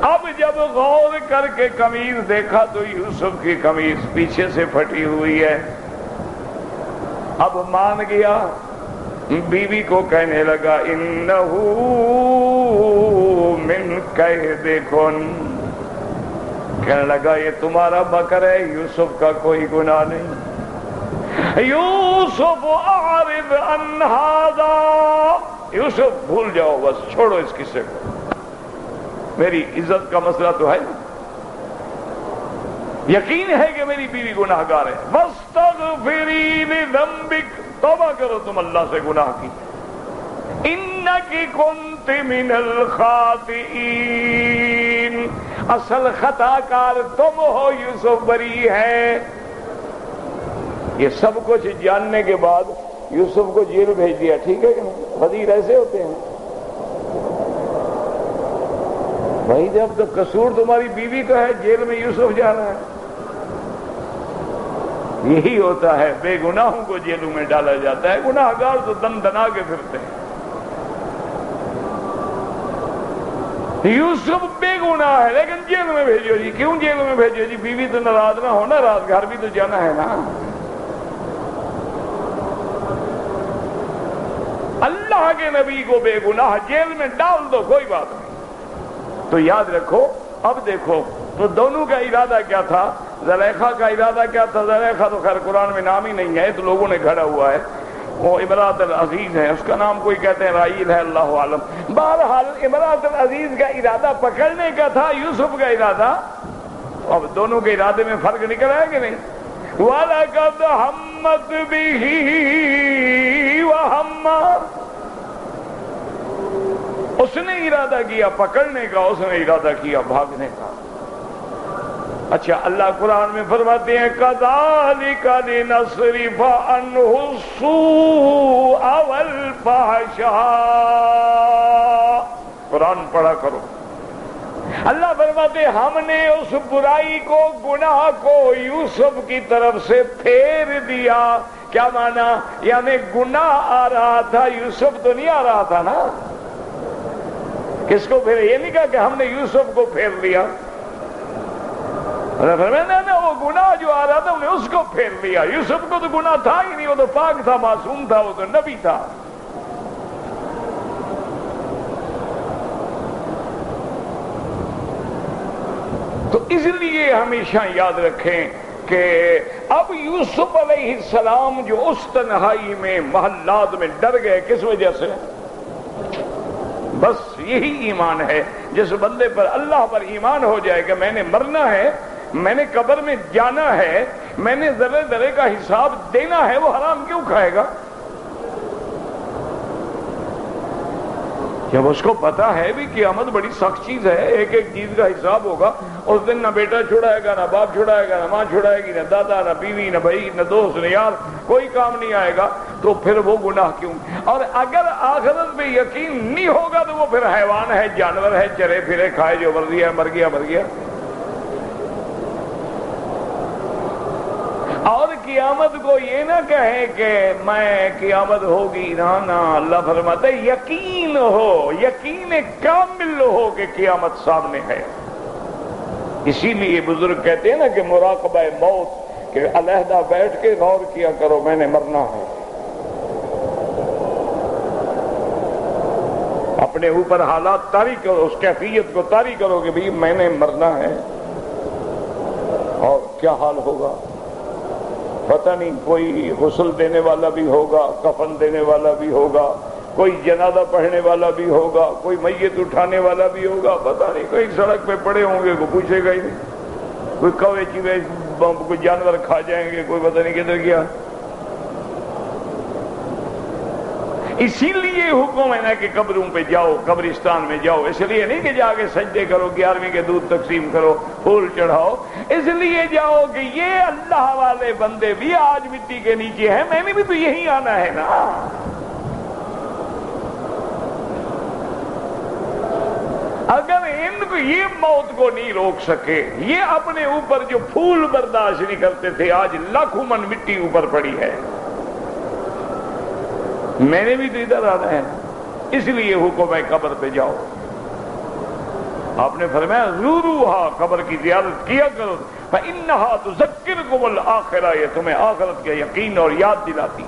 اب جب غور کر کے قمیض دیکھا تو یوسف کی قمیض پیچھے سے پھٹی ہوئی ہے. اب مان گیا، بیوی کو کہنے لگا اِنَّهُ مِن كَيْدِكُنَّ، کہنے لگا یہ تمہارا مکر ہے، یوسف کا کوئی گناہ نہیں. یوسف اعرض عن ھذا، یوسف بھول جاؤ، بس چھوڑو اس قصے کو، میری عزت کا مسئلہ تو ہے نا، یقین ہے کہ میری بیوی گناہ گار ہے. واستغفری لذنبک، توبہ کرو تم اللہ سے گناہ کی. انک کنت من الخاطئین، اصل خطا کار تم ہو، یوسف بری ہے. یہ سب کچھ جاننے کے بعد یوسف کو جیل بھیج دیا. ٹھیک ہے کہ نہیں؟ وزیر ایسے ہوتے ہیں بھائی، جب تو قصور تمہاری بیوی کا ہے، جیل میں یوسف جانا ہے. یہی ہوتا ہے، بے گناہوں کو جیلوں میں ڈالا جاتا ہے، گناہ گار تو دن دنا کے پھرتے ہیں. یوسف بے گناہ ہے لیکن جیل میں بھیجو جی. کیوں جیل میں بھیجو جی؟ بیوی تو ناراض نہ ہونا، رات گھر بھی تو جانا ہے نا. اللہ کے نبی کو بے گناہ جیل میں ڈال دو، کوئی بات نہیں. تو یاد رکھو. اب دیکھو تو دونوں کا ارادہ کیا تھا. زلیخا کا ارادہ کیا تھا؟ زلیخا تو خیر قرآن میں نام ہی نہیں ہے، تو لوگوں نے گھڑا ہوا ہے. وہ امراۃ العزیز ہے، اس کا نام کوئی کہتے ہیں رائیل ہے، اللہ عالم. بہرحال امراۃ العزیز کا ارادہ پکڑنے کا تھا، یوسف کا ارادہ. اب دونوں کے ارادے میں فرق نکل آئے کہ نہیں؟ وَلَقَدْ هَمَّتْ بِهِ وَهَمَّ، اس نے ارادہ کیا پکڑنے کا، اس نے ارادہ کیا بھاگنے کا. اچھا، اللہ قرآن میں فرماتے ہیں كَذَلِكَ لِنَصْرِفَ عَنْهُ السُّوءَ وَالْفَحْشَاءَ. قرآن پڑھا کرو. اللہ فرماتے ہیں ہم نے اس برائی کو، گناہ کو یوسف کی طرف سے پھیر دیا. کیا مانا؟ یعنی گناہ آ رہا تھا، یوسف تو نہیں آ رہا تھا نا. کس کو پھیرے؟ یہ نہیں کہا کہ ہم نے یوسف کو پھیر لیا. وہ گناہ جو آ رہا تھا انہیں اس کو پھیر لیا. یوسف کو تو گناہ تھا ہی نہیں، وہ تو پاک تھا، معصوم تھا، وہ تو نبی تھا. تو اس لیے ہمیشہ یاد رکھیں کہ اب یوسف علیہ السلام جو اس تنہائی میں محلات میں ڈر گئے، کس وجہ سے؟ بس یہی ایمان ہے. جس بندے پر اللہ پر ایمان ہو جائے کہ میں نے مرنا ہے، میں نے قبر میں جانا ہے، میں نے ذرے ذرے کا حساب دینا ہے، وہ حرام کیوں کھائے گا؟ جب اس کو پتا ہے بھی قیامت بڑی سخت چیز ہے، ایک ایک چیز کا حساب ہوگا. اس دن نہ بیٹا چھڑائے گا، نہ باپ چھڑائے گا، نہ ماں چھڑائے گی، نہ دادا، نہ بیوی، نہ بھائی، نہ دوست، نہ یار، کوئی کام نہیں آئے گا. تو پھر وہ گناہ کیوں؟ اور اگر آخرت میں یقین نہیں ہوگا تو وہ پھر حیوان ہے، جانور ہے، چرے پھرے کھائے جو مر گیا مر گیا مر گیا. اور قیامت کو یہ نہ کہیں کہ میں قیامت ہوگی، نہ. اللہ فرماتا ہے یقین ہو، یقین کامل ہو کہ قیامت سامنے ہے. اسی لیے بزرگ کہتے ہیں نا کہ مراقبہ موت، کہ علیحدہ بیٹھ کے غور کیا کرو میں نے مرنا ہے. اپنے اوپر حالات طاری کرو، اس کیفیت کو طاری کرو کہ بھئی میں نے مرنا ہے. اور کیا حال ہوگا پتہ نہیں. کوئی غسل دینے والا بھی ہوگا، کفن دینے والا بھی ہوگا، کوئی جنازہ پڑھنے والا بھی ہوگا، کوئی میت اٹھانے والا بھی ہوگا. پتہ نہیں، کوئی سڑک پہ پڑے ہوں گے، کوئی پوچھے گا ہی نہیں. کوئی کوے چیوے کوئی جانور کھا جائیں گے، کوئی پتہ نہیں کدھر گیا. اسی لیے حکم ہے نا کہ قبروں پہ جاؤ، قبرستان میں جاؤ. اس لیے نہیں کہ جا کے سجدے کرو، 11ویں کے دودھ تقسیم کرو، پھول چڑھاؤ. اس لیے جاؤ کہ یہ اللہ والے بندے بھی آج مٹی کے نیچے ہیں، میں نے بھی تو یہی آنا ہے نا. اگر ان کو یہ موت کو نہیں روک سکے، یہ اپنے اوپر جو پھول برداشت نہیں کرتے تھے، آج لاکھوں من مٹی اوپر پڑی ہے۔ میں نے بھی تو ادھر آنا ہے، اس لیے حکم ہے قبر پہ جاؤ۔ آپ نے فرمایا زوروہا، قبر کی زیارت کیا کرو، فإنہا تذکرکم الآخرہ، یہ تمہیں آخرت کا یقین اور یاد دلاتی۔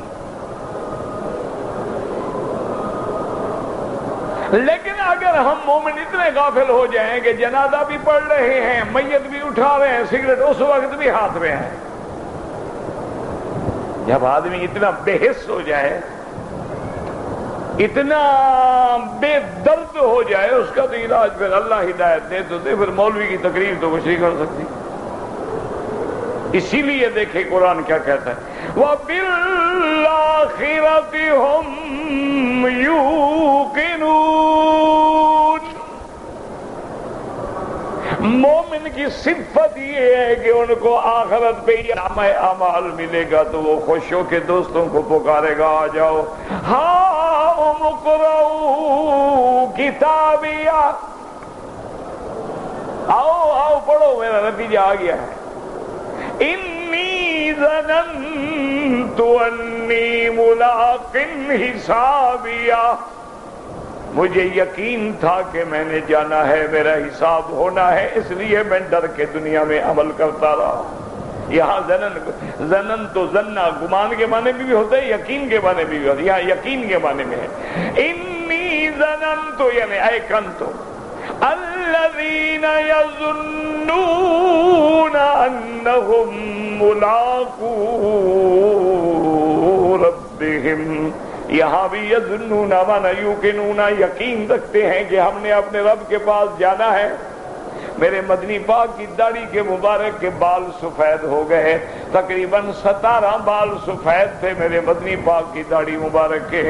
لیکن اگر ہم مومن اتنے غافل ہو جائیں کہ جنازہ بھی پڑھ رہے ہیں، میت بھی اٹھا رہے ہیں، سگریٹ اس وقت بھی ہاتھ میں ہے، جب آدمی اتنا بے حس ہو جائے، اتنا بے درد ہو جائے، اس کا تو علاج پھر اللہ ہدایت دے تو دے، پھر مولوی کی تقریر تو کچھ نہیں کر سکتی۔ اسی لیے دیکھیں قرآن کیا کہتا ہے، وَبِالْآخِرَةِ هُمْ يُوقِنُونَ۔ مومن کی صفت یہ ہے کہ ان کو آخرت پہ نامہ اعمال ملے گا تو وہ خوش ہو کے دوستوں کو پکارے گا، آ جاؤ، ہاؤم اقرؤوا کتابیہ، آؤ آؤ پڑھو، میرا نتیجہ آ گیا ہے۔ انی ظننت انی ملاق حسابیہ، مجھے یقین تھا کہ میں نے جانا ہے، میرا حساب ہونا ہے، اس لیے میں ڈر کے دنیا میں عمل کرتا رہا۔ یہاں زنن تو زنہ گمان کے معنی بھی ہوتا ہے، یقین کے معنی بھی ہوتا ہے، یہاں یقین کے معنی میں ہے۔ انی ظننت یعنی ایقنت، الذین یظنون انہم ملاقو ربہم، یہاں بھی یظنون مانا یوقنون، یقین رکھتے ہیں کہ ہم نے اپنے رب کے پاس جانا ہے۔ میرے مدنی پاک کی داڑھی کے مبارک کے بال سفید ہو گئے، تقریباً 17 بال سفید تھے میرے مدنی پاک کی داڑھی مبارک کے۔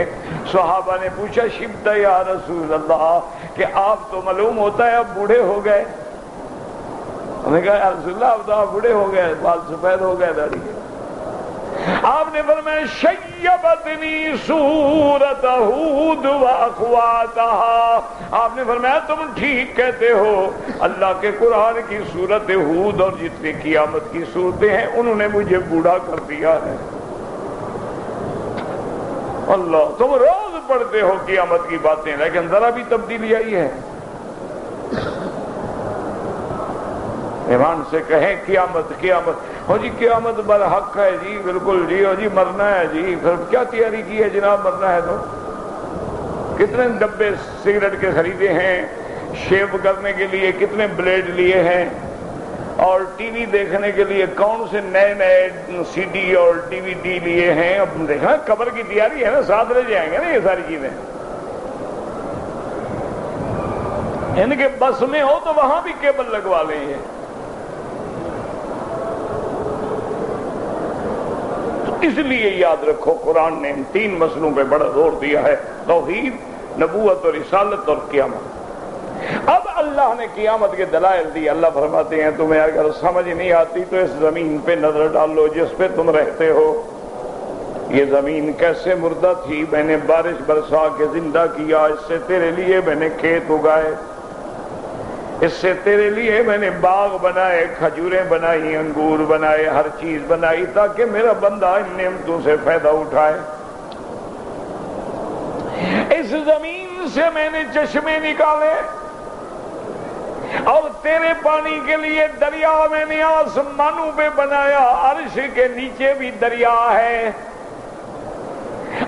صحابہ نے پوچھا شبت یا رسول اللہ، کہ آپ تو معلوم ہوتا ہے اب بوڑھے ہو گئے۔ انہوں نے کہا یا رسول اللہ اب تو آپ بوڑھے ہو گئے، بال سفید ہو گئے داڑھی کے۔ آپ نے فرمایا شیبتنی سورۃ ہود واخواتہا، آپ نے فرمایا تم ٹھیک کہتے ہو، اللہ کے قرآن کی سورت ہود اور جتنی قیامت کی صورتیں ہیں انہوں نے مجھے بوڑھا کر دیا ہے۔ اللہ، تم روز پڑھتے ہو قیامت کی باتیں، لیکن ذرا بھی تبدیلی آئی ہے؟ ایمان سے کہیں قیامت قیامت، ہو جی قیامت برحق ہے جی، بالکل جی، ہو جی مرنا ہے جی، پھر کیا تیاری کی ہے جناب مرنا ہے تو؟ کتنے ڈبے سگریٹ کے خریدے ہیں، شیو کرنے کے لیے کتنے بلیڈ لیے ہیں، اور ٹی وی دیکھنے کے لیے کون سے نئے نئے سی ڈی اور ڈی وی ڈی لیے ہیں۔ اب دیکھا قبر کی تیاری ہے نا، ساتھ لے جائیں گے نا یہ ساری چیزیں۔ ان کے بس میں ہو تو وہاں بھی کیبل لگوا لیں گے۔ اس لیے یاد رکھو قرآن نے ان 3 مسئلوں پہ بڑا زور دیا ہے، توحید، نبوت اور رسالت اور قیامت۔ اب اللہ نے قیامت کے دلائل دی، اللہ فرماتے ہیں تمہیں اگر سمجھ نہیں آتی تو اس زمین پہ نظر ڈالو جس پہ تم رہتے ہو۔ یہ زمین کیسے مردہ تھی، میں نے بارش برسا کے زندہ کیا، اس سے تیرے لیے میں نے کھیت اگائے، اس سے تیرے لیے میں نے باغ بنائے، کھجوریں بنائی، انگور بنائے، ہر چیز بنائی تاکہ میرا بندہ ان نعمتوں سے فائدہ اٹھائے۔ اس زمین سے میں نے چشمے نکالے، اور تیرے پانی کے لیے دریا میں نے آسمانوں پہ بنایا، عرش کے نیچے بھی دریا ہے،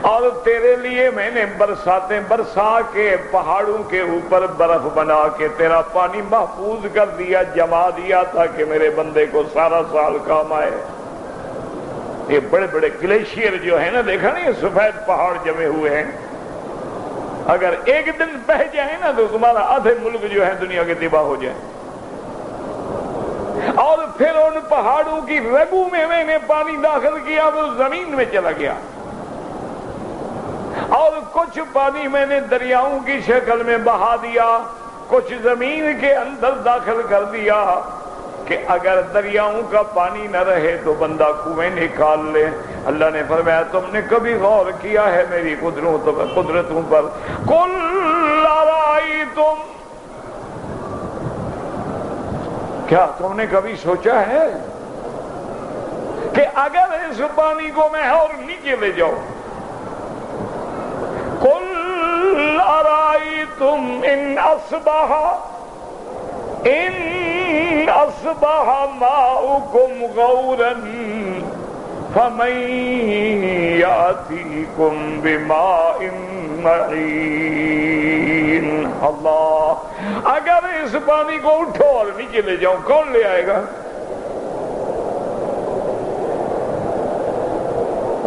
اور تیرے لیے میں نے برساتیں برسا کے پہاڑوں کے اوپر برف بنا کے تیرا پانی محفوظ کر دیا، جما دیا تاکہ میرے بندے کو سارا سال کام آئے۔ یہ بڑے بڑے گلیشیئر جو ہیں نا، دیکھا نہیں سفید پہاڑ جمے ہوئے ہیں، اگر ایک دن بہ جائیں نا تو تمہارا آدھے ملک جو ہے دنیا کے تباہ ہو جائیں۔ اور پھر ان پہاڑوں کی رگوں میں نے پانی داخل کیا، وہ زمین میں چلا گیا، اور کچھ پانی میں نے دریاؤں کی شکل میں بہا دیا، کچھ زمین کے اندر داخل کر دیا کہ اگر دریاؤں کا پانی نہ رہے تو بندہ کنویں نکال لے۔ اللہ نے فرمایا تم نے کبھی غور کیا ہے میری قدرتوں پر؟ قل ارائیتم کیا تم نے کبھی سوچا ہے کہ اگر اس پانی کو میں اور نیچے لے جاؤں، قل ارائیتم ان اصبح ماؤکم غورا فمن یاتیکم بماء معین۔ اللہ، اگر اس پانی کو اٹھو اور نیچے لے جاؤں کون لے آئے گا؟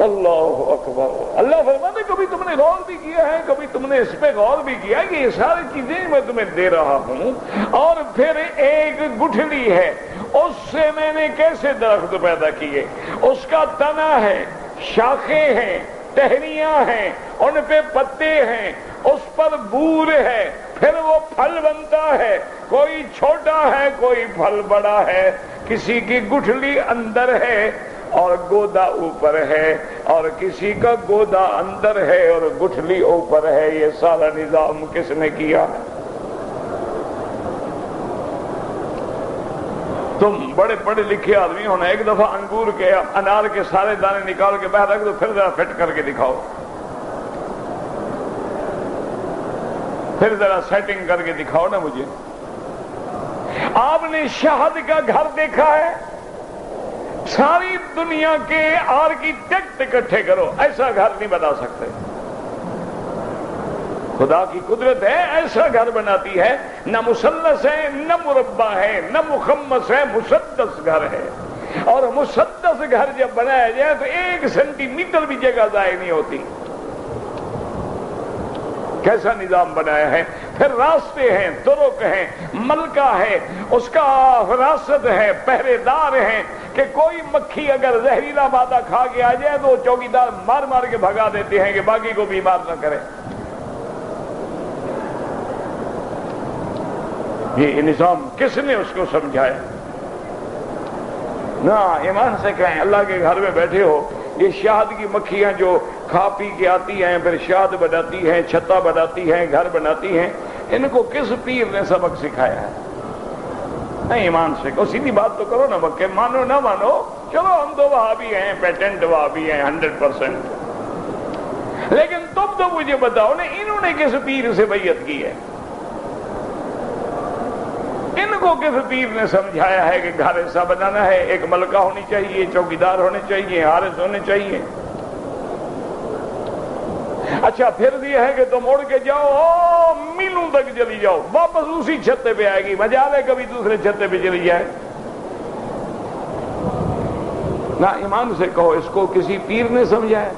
اللہ اکبر۔ اللہ فرماتے کبھی تم نے غور بھی کیا ہے، کبھی تم نے اس پہ غور بھی کیا کہ یہ ساری چیزیں میں تمہیں دے رہا ہوں، اور پھر ایک گٹھلی ہے، اس سے میں نے کیسے درخت پیدا کیے، اس کا تنا ہے، شاخیں ہیں، ٹہنیاں ہیں، ان پہ پتے ہیں، اس پر بور ہے، پھر وہ پھل بنتا ہے، کوئی چھوٹا ہے کوئی پھل بڑا ہے، کسی کی گٹھلی اندر ہے اور گودا اوپر ہے، اور کسی کا گودا اندر ہے اور گٹھلی اوپر ہے۔ یہ سارا نظام کس نے کیا؟ تم بڑے پڑھے لکھے آدمی ہونا، ایک دفعہ انگور کے انار کے سارے دانے نکال کے باہر رکھ دو، پھر ذرا فٹ کر کے دکھاؤ، پھر ذرا سیٹنگ کر کے دکھاؤ نا مجھے۔ آپ نے شہد کا گھر دیکھا ہے؟ ساری دنیا کے آرکیٹیکٹ اکٹھے کرو، ایسا گھر نہیں بنا سکتے۔ خدا کی قدرت ہے، ایسا گھر بناتی ہے، نہ مثلث ہے نہ مربع ہے نہ مخمس ہے، مسدس گھر ہے۔ اور مسدس گھر جب بنایا جائے تو 1 سینٹی میٹر بھی جگہ ضائع نہیں ہوتی۔ کیسا نظام بنایا ہے؟ پھر راستے ہیں، طرق ہیں، ملکہ ہے، اس کا حراست ہے، پہرے دار ہیں، کہ کوئی مکھی اگر زہریلا مادہ کھا کے آ جائے تو چوکیدار مار مار کے بھگا دیتے ہیں کہ باقی کو بیمار نہ کرے۔ یہ نظام کس نے اس کو سمجھایا؟ نہ ایمان سے کہیں، اللہ کے گھر میں بیٹھے ہو، یہ شہد کی مکھیاں جو کھا پی کے آتی ہیں، پھر شہد بناتی ہیں، چھتا بناتی ہیں، گھر بناتی ہیں، ان کو کس پیر نے سبق سکھایا ہے؟ نہیں، ایمان سے کہو، سیدھی بات تو کرو نا، مکہ مانو نہ مانو، چلو ہم تو وہابی ہیں، پیٹنٹ وہابی ہیں 100%، لیکن تم تو مجھے بتاؤ نا، انہوں نے کس پیر سے بیعت کی ہے؟ ان کو کس پیر نے سمجھایا ہے کہ گھر ایسا بنانا ہے، ایک ملکہ ہونی چاہیے، چوکیدار ہونے چاہیے، حارس ہونے چاہیے؟ اچھا پھر یہ ہے کہ تم اڑ کے جاؤ، میلوں تک چلی جاؤ، واپس اسی چھتے پہ آئے گی، مجال ہے کبھی دوسرے چھتے پہ چلی جائے؟ نہ ایمان سے کہو، اس کو کسی پیر نے سمجھایا؟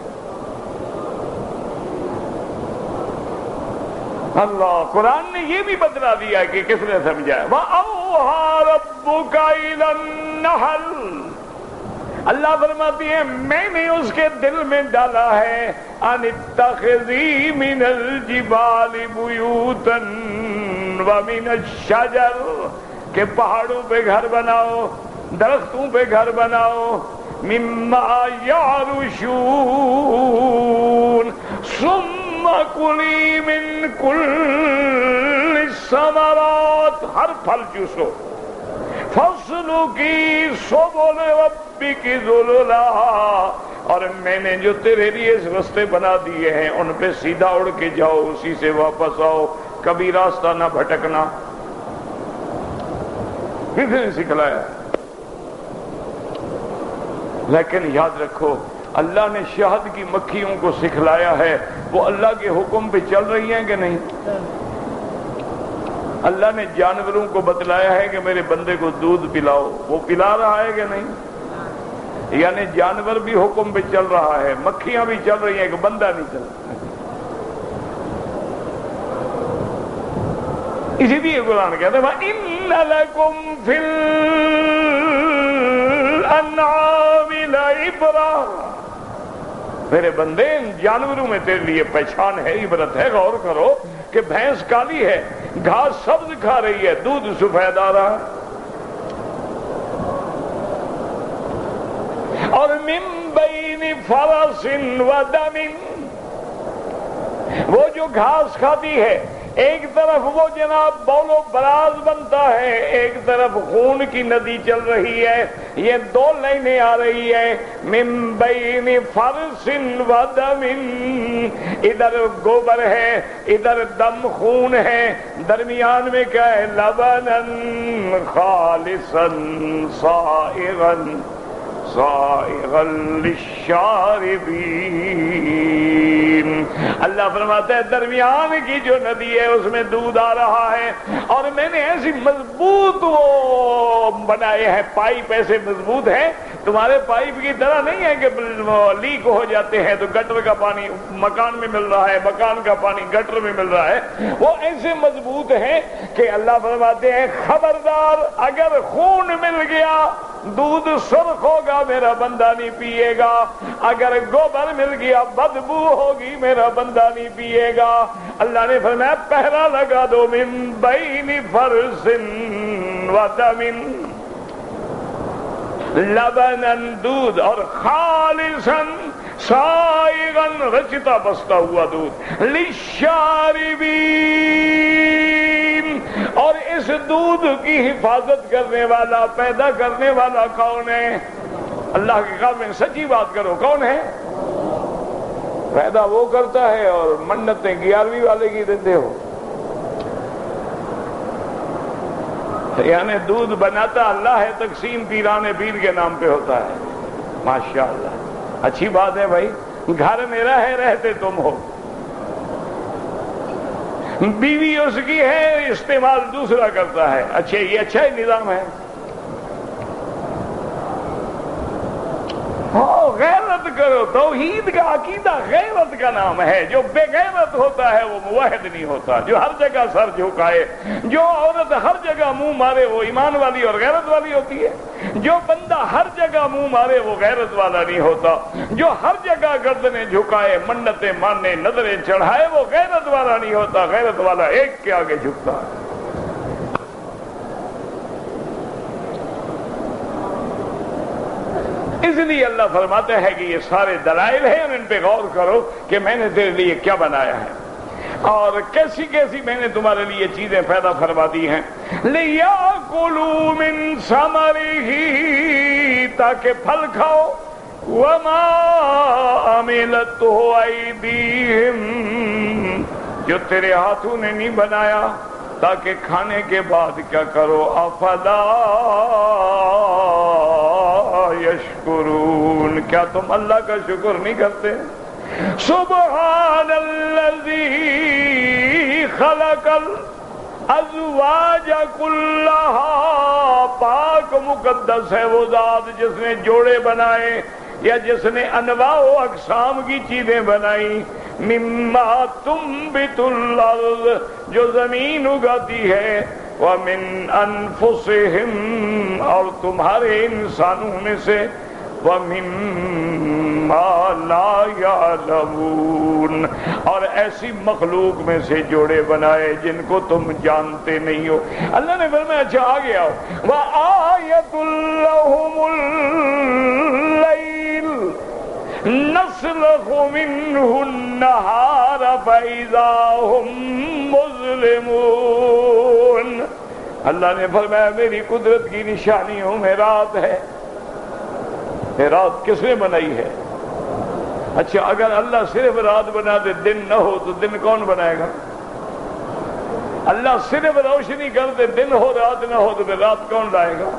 اللہ، قرآن نے یہ بھی بتلا دیا کہ کس نے سمجھایا۔ وَأَوْحَىٰ رَبُّكَ إِلَى النَّحْلِ، اللہ فرماتی ہے میں نے اس کے دل میں ڈالا ہے، ان اتخذی من الجبال بیوتا ومن الشجر، کہ پہاڑوں پہ گھر بناؤ، درختوں پہ گھر بناؤ، مما یعرشون، ثم کلی من کل الثمرات، ہر پھل چوسو، فَاسْلُكِي سُبُلَ رَبِّكِ ذُلُلًا، اور میں نے جو تیرے لیے اس راستے بنا دیے ہیں ان پہ سیدھا اڑ کے جاؤ، اسی سے واپس آؤ، کبھی راستہ نہ بھٹکنا۔ کس نے سکھلایا؟ لیکن یاد رکھو، اللہ نے شہد کی مکھیوں کو سکھلایا ہے، وہ اللہ کے حکم پہ چل رہی ہیں کہ نہیں؟ اللہ نے جانوروں کو بتلایا ہے کہ میرے بندے کو دودھ پلاؤ، وہ پلا رہا ہے کہ نہیں؟ یعنی جانور بھی حکم پہ چل رہا ہے، مکھیاں بھی چل رہی ہیں، کہ بندہ نہیں چل رہا۔ اسی لیے قرآن کہتا ہے وَإِنَّ لَكُمْ فِي الْأَنْعَامِ لَعِبْرَةً، میرے بندے ان جانوروں میں تیرے لیے پہچان ہے، عبرت ہے۔ غور کرو کہ بھینس کالی ہے، گھاس سبز کھا رہی ہے، دودھ سفید آ رہا ہے، اور من بین فرس و دم، وہ جو گھاس کھاتی ہے ایک طرف وہ جناب بول و براز بنتا ہے، ایک طرف خون کی ندی چل رہی ہے، یہ دو لائنیں آ رہی ہے، من بین فرس و دم، ادھر گوبر ہے ادھر دم خون ہے، درمیان میں کیا ہے؟ لبنا خالصا صائغا صائغا للشاربین۔ اللہ فرماتا ہے درمیان کی جو ندی ہے اس میں دودھ آ رہا ہے، اور میں نے ایسی مضبوط وہ بنائے ہیں، پائپ ایسے مضبوط ہیں، تمہارے پائپ کی طرح نہیں ہے کہ لیک ہو جاتے ہیں تو گٹر کا پانی مکان میں مل رہا ہے، مکان کا پانی گٹر میں مل رہا ہے، وہ ایسے مضبوط ہیں کہ اللہ فرماتے ہیں خبردار اگر خون مل گیا دودھ سرخ ہوگا میرا بندہ نہیں پیے گا، اگر گوبر مل گیا بدبو ہوگی میرا بندہ نہیں پیے گا۔ اللہ نے فرمایا پہرا لگا دو من بین فرس و دم، لبنن دودھ، اور خالصا سائغا رچتا بستا ہوا دودھ، للشاربین، اور اس دودھ کی حفاظت کرنے والا پیدا کرنے والا کون ہے؟ اللہ کے کام میں سچی بات کرو، کون ہے؟ پیدا وہ کرتا ہے اور منتیں 11ویں والے کی دیتے ہو، یعنی دودھ بناتا اللہ ہے، تقسیم پیران پیر کے نام پہ ہوتا ہے۔ ماشاءاللہ اچھی بات ہے بھائی، گھر میرا ہے رہتے تم ہو، بیوی اس کی ہے استعمال دوسرا کرتا ہے، اچھا یہ اچھا ہی نظام ہے۔ غیرت کرو، توحید کا عقیدہ غیرت کا نام ہے، جو بے غیرت ہوتا ہے وہ موحد نہیں ہوتا، جو ہر جگہ سر جھکائے، جو عورت ہر جگہ منہ مارے وہ ایمان والی اور غیرت والی ہوتی ہے، جو بندہ ہر جگہ منہ مارے وہ غیرت والا نہیں ہوتا، جو ہر جگہ گردنیں جھکائے منتیں ماننے نظریں چڑھائے وہ غیرت والا نہیں ہوتا، غیرت والا ایک کے آگے جھکتا ہے۔ اس لیے اللہ فرماتا ہے کہ یہ سارے دلائل ہیں اور ان پہ غور کرو کہ میں نے تیرے لیے کیا بنایا ہے اور کیسی کیسی میں نے تمہارے لیے چیزیں پیدا فرما دی ہیں۔ لِيَأْكُلُوا مِن ثَمَرِهِ، تاکہ پھل کھاؤ، وَمَا عَمِلَتْهُ أَيْدِيهِمْ، جو تیرے ہاتھوں نے نہیں بنایا، تاکہ کھانے کے بعد کیا کرو، افلا یشکرون، کیا تم اللہ کا شکر نہیں کرتے؟ سبحان الذی خلق الازواج کلھا، پاک مقدس ہے وہ ذات جس نے جوڑے بنائے یا جس نے انواع و اقسام کی چیزیں بنائی، مما تنبت الارض، جو زمین اگاتی ہے، ومن انفسہم، اور تمہارے انسانوں میں سے، ومما لا یعلمون، اور ایسی مخلوق میں سے جوڑے بنائے جن کو تم جانتے نہیں ہو۔ اللہ نے فرمایا اچھا آگے آؤ، وآیۃ لہم اللیل نسلخ منہ النہار فإذا ہم مظلمون۔ اللہ نے فرمایا میری قدرت کی نشانیوں میں رات ہے۔ رات کس نے بنائی ہے؟ اچھا اگر اللہ صرف رات بنا دے دن نہ ہو تو دن کون بنائے گا؟ اللہ صرف روشنی کر دے دن ہو رات نہ ہو تو پھر رات کون لائے گا؟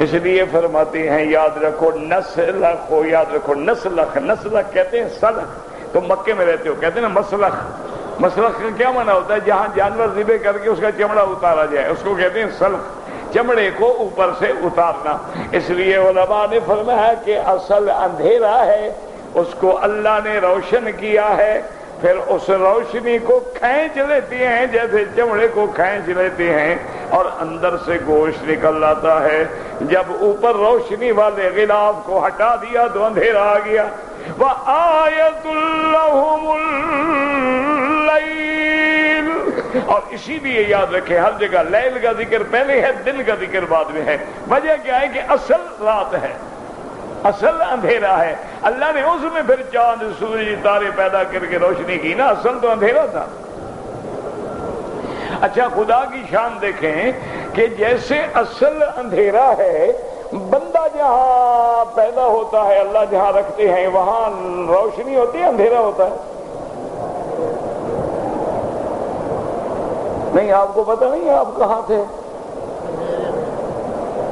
اس لیے فرماتے ہیں یاد رکھو نسلخ ہو، یاد رکھو نسلخ، نسلخ کہتے ہیں سلخ، تم مکے میں رہتے ہو کہتے ہیں نا مسلخ، مسلخ کا کیا معنی ہوتا ہے؟ جہاں جانور ذبح کر کے اس کا چمڑا اتارا جائے اس کو کہتے ہیں سلخ، چمڑے کو اوپر سے اتارنا۔ اس لیے علماء نے فرمایا کہ اصل اندھیرا ہے اس کو اللہ نے روشن کیا ہے، پھر اس روشنی کو کھینچ لیتے ہیں جیسے چمڑے کو کھینچ لیتے ہیں اور اندر سے گوشت نکل آتا ہے۔ جب اوپر روشنی والے غلاف کو ہٹا دیا تو اندھیرا آ گیا۔ وآیۃ لہم اللیل، اور اسی لیے یاد رکھیں ہر جگہ لیل کا ذکر پہلے ہے دن کا ذکر بعد میں ہے۔ وجہ کیا ہے کہ اصل رات ہے، اصل اندھیرا ہے، اللہ نے اس میں پھر چاند سورج تارے پیدا کر کے روشنی کی نا، اصل تو اندھیرا تھا۔ اچھا خدا کی شان دیکھیں کہ جیسے اصل اندھیرا ہے، بندہ جہاں پیدا ہوتا ہے، اللہ جہاں رکھتے ہیں وہاں روشنی ہوتی ہے، اندھیرا ہوتا ہے؟ نہیں، آپ کو پتہ نہیں آپ کہاں تھے؟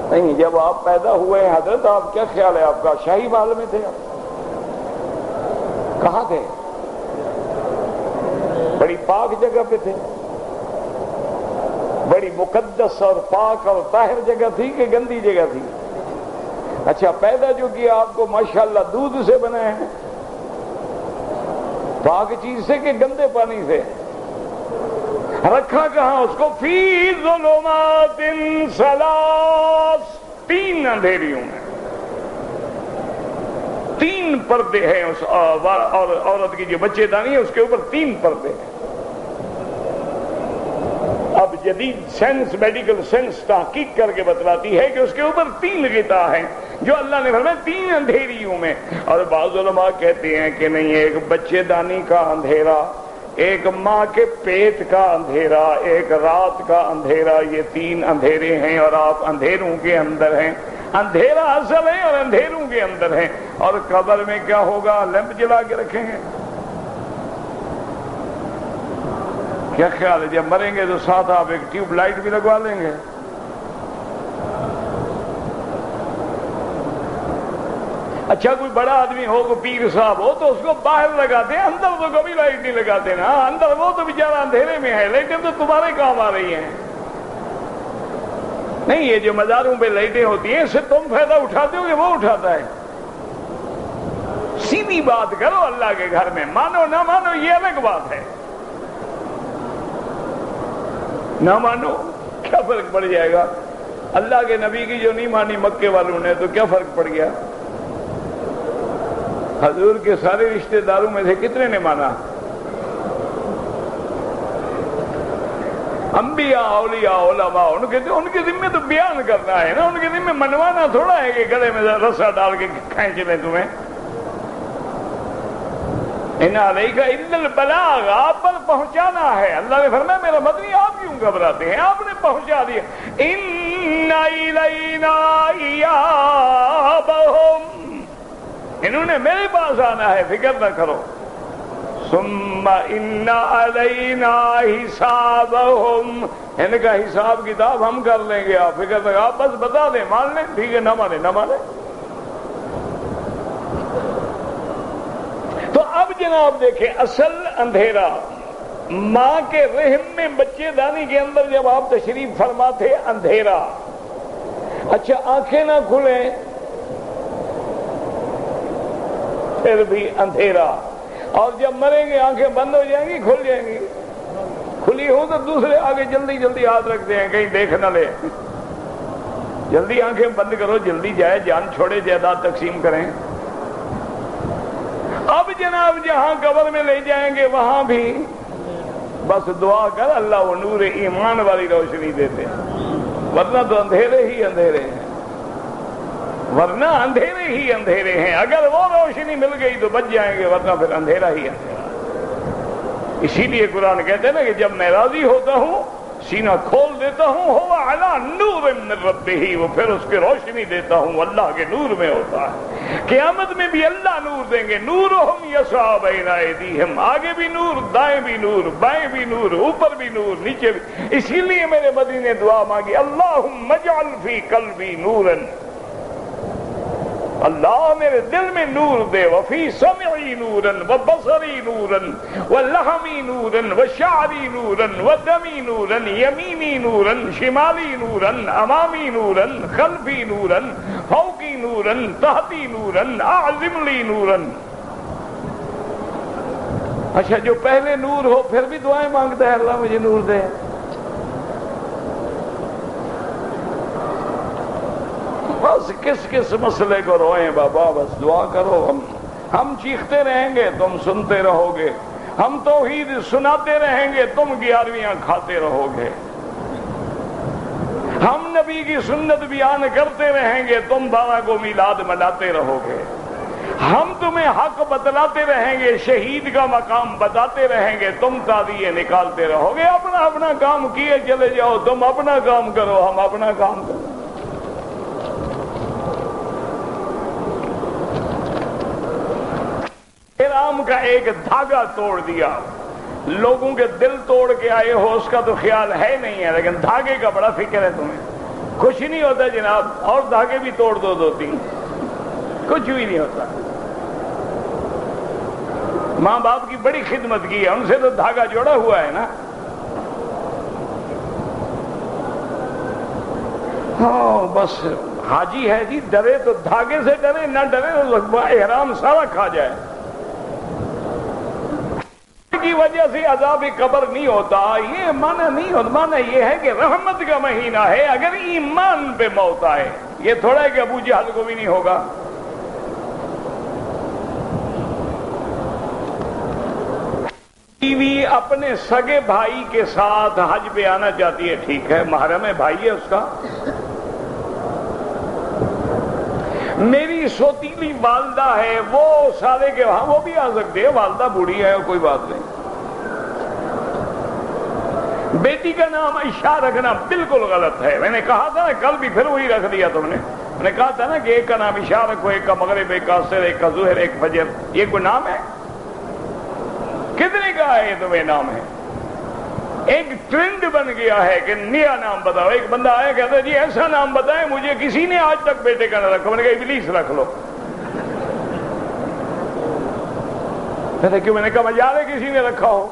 نہیں، جب آپ پیدا ہوئے ہیں حضرت، آپ کیا خیال ہے آپ کا؟ شاہی محل میں تھے؟ کہاں تھے؟ بڑی پاک جگہ پہ تھے؟ بڑی مقدس اور پاک اور طاہر جگہ تھی کہ گندی جگہ تھی؟ اچھا پیدا جو کیا آپ کو ماشاءاللہ دودھ سے بنے ہیں، پاک چیز سے کہ گندے پانی سے؟ رکھا کہاں اس کو؟ فی ظلمات ثلاث، 3 اندھیریوں میں، 3 پردے ہیں اس عورت کی جو بچے دانی ہے اس کے اوپر 3 پردے ہیں۔ اب جدید سائنس، میڈیکل سائنس تحقیق کر کے بتلاتی ہے کہ اس کے اوپر 3 غطا ہیں جو اللہ نے فرمایا 3 اندھیریوں میں۔ اور بعض علماء کہتے ہیں کہ نہیں، ایک بچے دانی کا اندھیرا، ایک ماں کے پیٹ کا اندھیرا، ایک رات کا اندھیرا، یہ 3 اندھیرے ہیں اور آپ اندھیروں کے اندر ہیں۔ اندھیرا اصل ہے اور اندھیروں کے اندر ہیں۔ اور قبر میں کیا ہوگا؟ لیمپ جلا کے رکھیں گے؟ کیا خیال ہے؟ جب مریں گے تو ساتھ آپ ایک ٹیوب لائٹ بھی لگوا لیں گے؟ اچھا کوئی بڑا آدمی ہو، کوئی پیر صاحب ہو تو اس کو باہر لگاتے ہیں، اندر تو کبھی لائٹ نہیں لگاتے نا۔ اندر وہ تو بیچارہ اندھیرے میں ہے، لائٹیں تو تمہارے کام آ رہی ہیں۔ نہیں، یہ جو مزاروں پہ لائٹیں ہوتی ہیں اس سے تم فائدہ اٹھاتے ہو کہ وہ اٹھاتا ہے؟ سیدھی بات کرو، اللہ کے گھر میں مانو نہ مانو یہ الگ بات ہے۔ نہ مانو کیا فرق پڑ جائے گا؟ اللہ کے نبی کی جو نہیں مانی مکے والوں نے تو کیا فرق پڑ گیا؟ حضور کے سارے رشتہ داروں میں سے کتنے نے مانا؟ انبیاء، اولیاء، علماء، ان کے ذمہ تو بیان کرنا ہے نا، ان کے ذمہ منوانا تھوڑا ہے کہ گلے میں رسا ڈال کے کھینچ لیں تمہیں۔ ان علیک الا البلاغ، آپ پر پہنچانا ہے۔ اللہ نے فرمایا میرا مدنی آپ کیوں گھبراتے ہیں؟ آپ نے پہنچا دیا۔ ان الینا ایابہم، انہوں نے میرے پاس آنا ہے، فکر نہ کرو۔ ثم ان علینا حسابہم، ان کا حساب کتاب ہم کر لیں گے، آپ فکر نہ کرو، آپ بس بتا دیں، مان لیں ٹھیک ہے، نہ مانے نہ مانے۔ تو اب جناب دیکھیں، اصل اندھیرا ماں کے رحم میں بچے دانی کے اندر جب آپ تشریف فرما تھے، اندھیرا۔ اچھا آنکھیں نہ کھلیں پھر بھی اندھیرا، اور جب مریں گے آنکھیں بند ہو جائیں گی کھل جائیں گی؟ کھلی ہو تو دوسرے آگے جلدی جلدی ہاتھ رکھتے ہیں کہیں دیکھ نہ لے، جلدی آنکھیں بند کرو، جلدی جائے، جان چھوڑے، جائیداد تقسیم کریں۔ اب جناب جہاں قبر میں لے جائیں گے وہاں بھی بس دعا کر اللہ وہ نور ایمان والی روشنی دیتے ہیں، ورنہ تو اندھیرے ہی اندھیرے ہیں، ورنہ اندھیرے ہی اندھیرے ہیں۔ اگر وہ روشنی مل گئی تو بچ جائیں گے، ورنہ پھر اندھیرا ہی اندھیرا۔ اسی لیے قرآن کہتے ہیں نا کہ جب میں راضی ہوتا ہوں سینہ کھول دیتا ہوں، ہو علی نور من ربہ، وہ پھر اس کی روشنی دیتا ہوں، اللہ کے نور میں ہوتا ہے۔ قیامت میں بھی اللہ نور دیں گے، نورہم یسعی بین ایدیہم، آگے بھی نور، دائیں بھی نور، بائیں بھی نور، اوپر بھی نور، نیچے بھی۔ اسی لیے میرے مدنی نے دعا مانگی، اللہم اجعل فی قلبی نورا، اللہ میرے دل میں نور دے، وفی سمعی نورا وبصری نورا ولحمی نورا وشعری نورا ودمی نورا یمینی نورا شمالی نورا امامی نورا خلفی نورا فوقی نورا تحتی نورا اعظم لی نورا۔ اچھا جو پہلے نور ہو پھر بھی دعائیں مانگتا ہے اللہ مجھے نور دے؟ بس کس مسئلے کو روئیں بابا، بس دعا کرو۔ ہم چیختے رہیں گے تم سنتے رہو گے، ہم توحید سناتے رہیں گے تم 11ویاں کھاتے رہو گے، ہم نبی کی سنت بیان کرتے رہیں گے تم 12 کو میلاد مناتے رہو گے، ہم تمہیں حق بتلاتے رہیں گے، شہید کا مقام بتاتے رہیں گے، تم تعدیے نکالتے رہو گے، اپنا اپنا کام کیے چلے جاؤ، تم اپنا کام کرو، ہم اپنا کام کرو۔ احرام کا ایک دھاگا توڑ دیا، لوگوں کے دل توڑ کے آئے ہو اس کا تو خیال ہے نہیں ہے، لیکن دھاگے کا بڑا فکر ہے تمہیں۔ کچھ نہیں ہوتا جناب، اور دھاگے بھی توڑ دو تین، کچھ بھی نہیں ہوتا۔ ماں باپ کی بڑی خدمت کی ہے، ان سے تو دھاگا جوڑا ہوا ہے نا۔ ہاں بس حاجی ہے جی، ڈرے تو دھاگے سے ڈرے، نہ ڈرے تو احرام سارا کھا جائے۔ کی وجہ سے عذاب قبر نہیں ہوتا، یہ معنی نہیں ہوتا، معنی یہ ہے کہ رحمت کا مہینہ ہے، اگر ایمان پہ موت آئے، یہ تھوڑا ہے کہ ابو جہل کو بھی نہیں ہوگا۔ بیوی اپنے سگے بھائی کے ساتھ حج پہ آنا چاہتی ہے، ٹھیک ہے، محرم ہے، بھائی ہے اس کا۔ میری سوتیلی والدہ ہے، وہ سارے کے وہاں وہ بھی آ سکتے ہیں، والدہ بوڑھی ہے، کوئی بات نہیں۔ بیٹی کا نام عائشہ رکھنا بالکل غلط ہے، میں نے کہا تھا نا، کل بھی پھر وہی رکھ دیا تم نے۔ میں نے کہا تھا نا کہ ایک کا نام عائشہ رکھو، ایک کا مغرب، ایک کا عصر، ایک کا ظہر، ایک فجر، یہ کوئی نام ہے؟ کتنے کا ہے یہ تمہیں نام ہے؟ ایک ٹرینڈ بن گیا ہے کہ نیا نام بتاؤ۔ ایک بندہ آیا کہتا ہے جی ایسا نام بتائیں، مجھے کسی نے آج تک بیٹے کا نہ رکھا۔ میں نے کہا ابلیس رکھ لو۔ کیوں؟ میں نے کہا مجال ہے کسی نے رکھا ہو،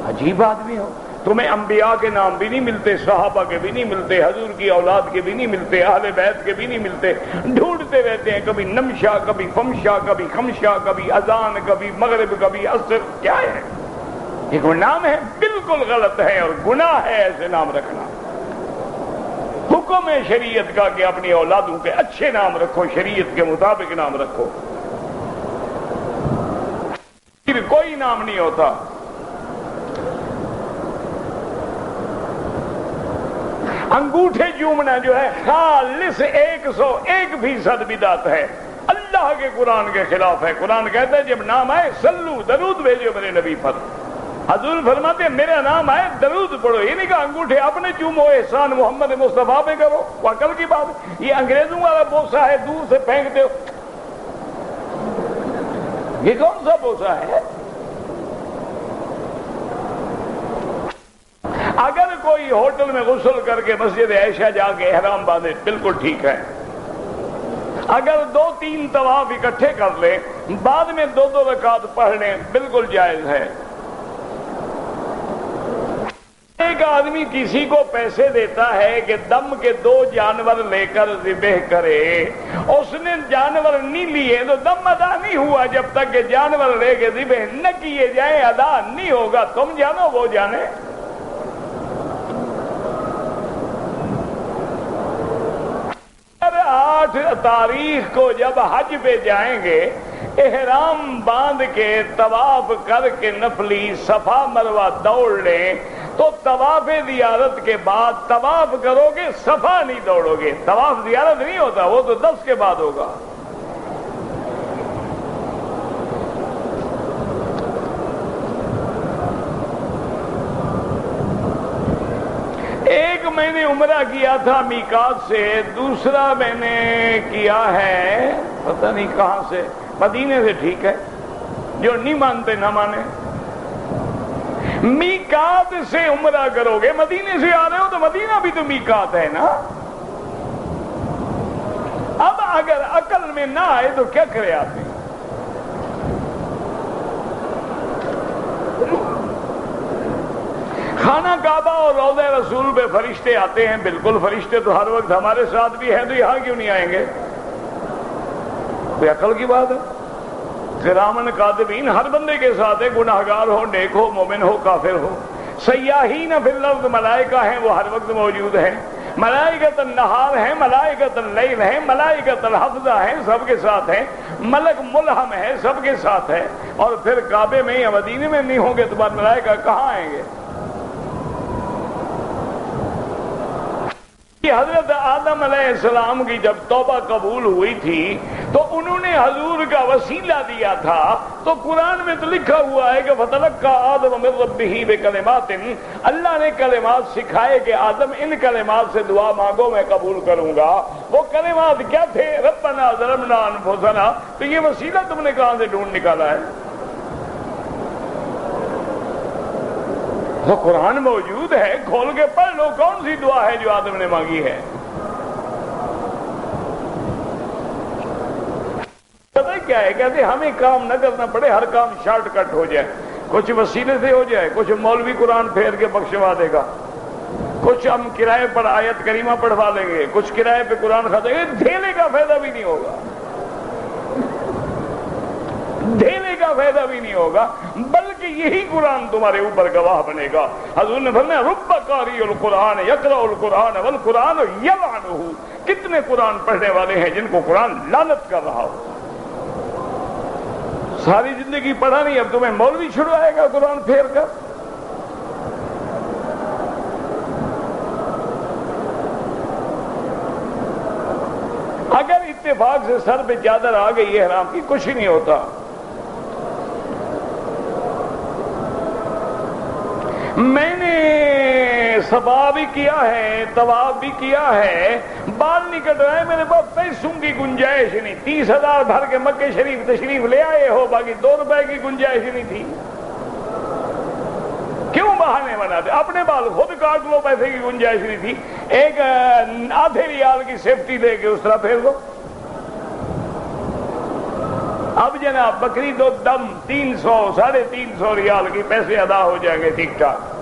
عجیب آدمی ہو۔ تمہیں انبیاء کے نام بھی نہیں ملتے، صحابہ کے بھی نہیں ملتے، حضور کی اولاد کے بھی نہیں ملتے، اہل بیت کے بھی نہیں ملتے، ڈھونڈتے رہتے ہیں، کبھی نمشا، کبھی فمشا، کبھی خمشا، کبھی اذان، کبھی مغرب، کبھی عصر۔ کیا ہے یہ؟ کوئی نام ہے؟ بالکل غلط ہے اور گناہ ہے ایسے نام رکھنا۔ حکم ہے شریعت کا کہ اپنی اولادوں کے اچھے نام رکھو، شریعت کے مطابق نام رکھو، پھر کوئی نام نہیں ہوتا۔ انگوٹھے چومنا جو ہے خالص 101% بدعت ہے، اللہ کے قرآن کے خلاف ہے۔ قرآن کہتا ہے جب نام آئے صلو، درود بھیجو میرے نبی پر۔ حضور فرماتے ہیں میرا نام آئے درود پڑھو، یہ نہیں کہا انگوٹھے اپنے چومو، احسان محمد مصطفیٰ پہ کرو۔ وہ عقل کی بات ہے؟ یہ انگریزوں والا بوسہ ہے، دور سے پھینک دو، یہ کون سا بوسہ ہے؟ اگر کوئی ہوٹل میں غسل کر کے مسجد عائشہ جا کے احرام باندھے بالکل ٹھیک ہے، اگر 2-3 طواف اکٹھے کر لے، بعد میں 2 رکعت پڑھ لیں، بالکل جائز ہے۔ ایک آدمی کسی کو پیسے دیتا ہے کہ دم کے 2 جانور لے کر ذبح کرے، اس نے جانور نہیں لیے تو دم ادا نہیں ہوا جب تک کہ جانور لے کے ذبح نہ کیے جائیں، ادا نہیں ہوگا۔ تم جانو وہ جانے۔ 8 تاریخ کو جب حج پہ جائیں گے، احرام باندھ کے طواف کر کے نفلی صفا مروہ دوڑ لیں، تو طواف زیارت کے بعد طواف کرو گے، صفا نہیں دوڑو گے۔ طواف زیارت نہیں ہوتا، وہ تو 10 کے بعد ہوگا۔ ایک میں نے عمرہ کیا تھا میقات سے، دوسرا میں نے کیا ہے پتہ نہیں کہاں سے، مدینے سے، ٹھیک ہے، جو نہیں مانتے نہ مانے۔ میقات سے عمرہ کرو گے، مدینے سے آ رہے ہو تو مدینہ بھی تو میقات ہے نا۔ اب اگر عقل میں نہ آئے تو کیا کرے آدمی؟ خانہ کعبہ اور روضہ رسول پہ فرشتے آتے ہیں، بالکل فرشتے تو ہر وقت ہمارے ساتھ بھی ہیں، تو یہاں کیوں نہیں آئیں گے؟ کوئی عقل کی بات ہے؟ کرامن کاتبین ہر بندے کے ساتھ ہے، گناہگار ہو، نیک ہو، مومن ہو، کافر ہو۔ سیاحین فی الارض ملائکہ ہیں، وہ ہر وقت موجود ہیں۔ ملائکۃ النہار ہیں، ملائکۃ اللیل ہیں، ملائکۃ الحفظہ ہیں، سب کے ساتھ ہیں۔ ملک ملہم ہے، سب کے ساتھ ہے۔ اور پھر کعبے میں یا مدینے میں نہیں ہوں گے تو بعد ملائکہ کہاں آئیں گے؟ حضرت آدم علیہ السلام کی جب توبہ قبول ہوئی تھی تو انہوں نے نے حضور کا وسیلہ دیا تھا تو قرآن میں تو لکھا ہوا ہے کہ فتلقى آدم من ربه بکلمات، اللہ نے کلمات سکھائے کہ آدم ان کلمات سے دعا مانگو میں قبول کروں گا۔ وہ کلمات کیا تھے؟ ربنا ظلمنا انفسنا۔ تو یہ وسیلہ تم نے کہاں سے ڈھونڈ نکالا ہے؟ وہ قرآن موجود ہے، کھول کے پڑھ لو کون سی دعا ہے جو آدم نے مانگی ہے۔ پتہ کیا ہے؟ کہتے ہمیں کام نہ کرنا پڑے، ہر کام شارٹ کٹ ہو جائے، کچھ وسیلے سے ہو جائے، کچھ مولوی قرآن پھیر کے بخشوا دے گا، کچھ ہم کرائے پر آیت کریمہ پڑھوا لیں گے، کچھ کرائے پہ قرآن ختم، دھیلے کا فائدہ بھی نہیں ہوگا، دھیلے کا فائدہ بھی نہیں ہوگا، بلکہ یہی قرآن تمہارے اوپر گواہ بنے گا۔ حضور نے فرمایا رب قاری القرآن یقرأ القرآن والقرآن یلعنہ، کتنے قرآن پڑھنے والے ہیں جن کو قرآن لعنت کر رہا ہو۔ ساری زندگی پڑھا نہیں، اب تمہیں مولوی چھڑوائے گا قرآن پھیر کر۔ اگر اتفاق سے سر پہ چادر آ گئی ہے حرام کی، کچھ ہی نہیں ہوتا۔ میں نے صفا بھی کیا ہے، طواف بھی کیا ہے، بال نہیں کٹ رہا ہے، میرے پاس پیسوں کی گنجائش نہیں، 30,000 بھر کے مکے شریف تشریف لے آئے ہو، باقی 2 روپے کی گنجائش نہیں تھی۔ کیوں بہانے بناتے؟ اپنے بال خود کاٹ لو، پیسے کی گنجائش نہیں تھی، ایک آدھے ریال کی سیفٹی دے کے اس طرح پھیر دو۔ اب جناب بکری دو دم 300 350 ریال کی پیسے ادا ہو جائیں گے ٹھیک ٹھاک،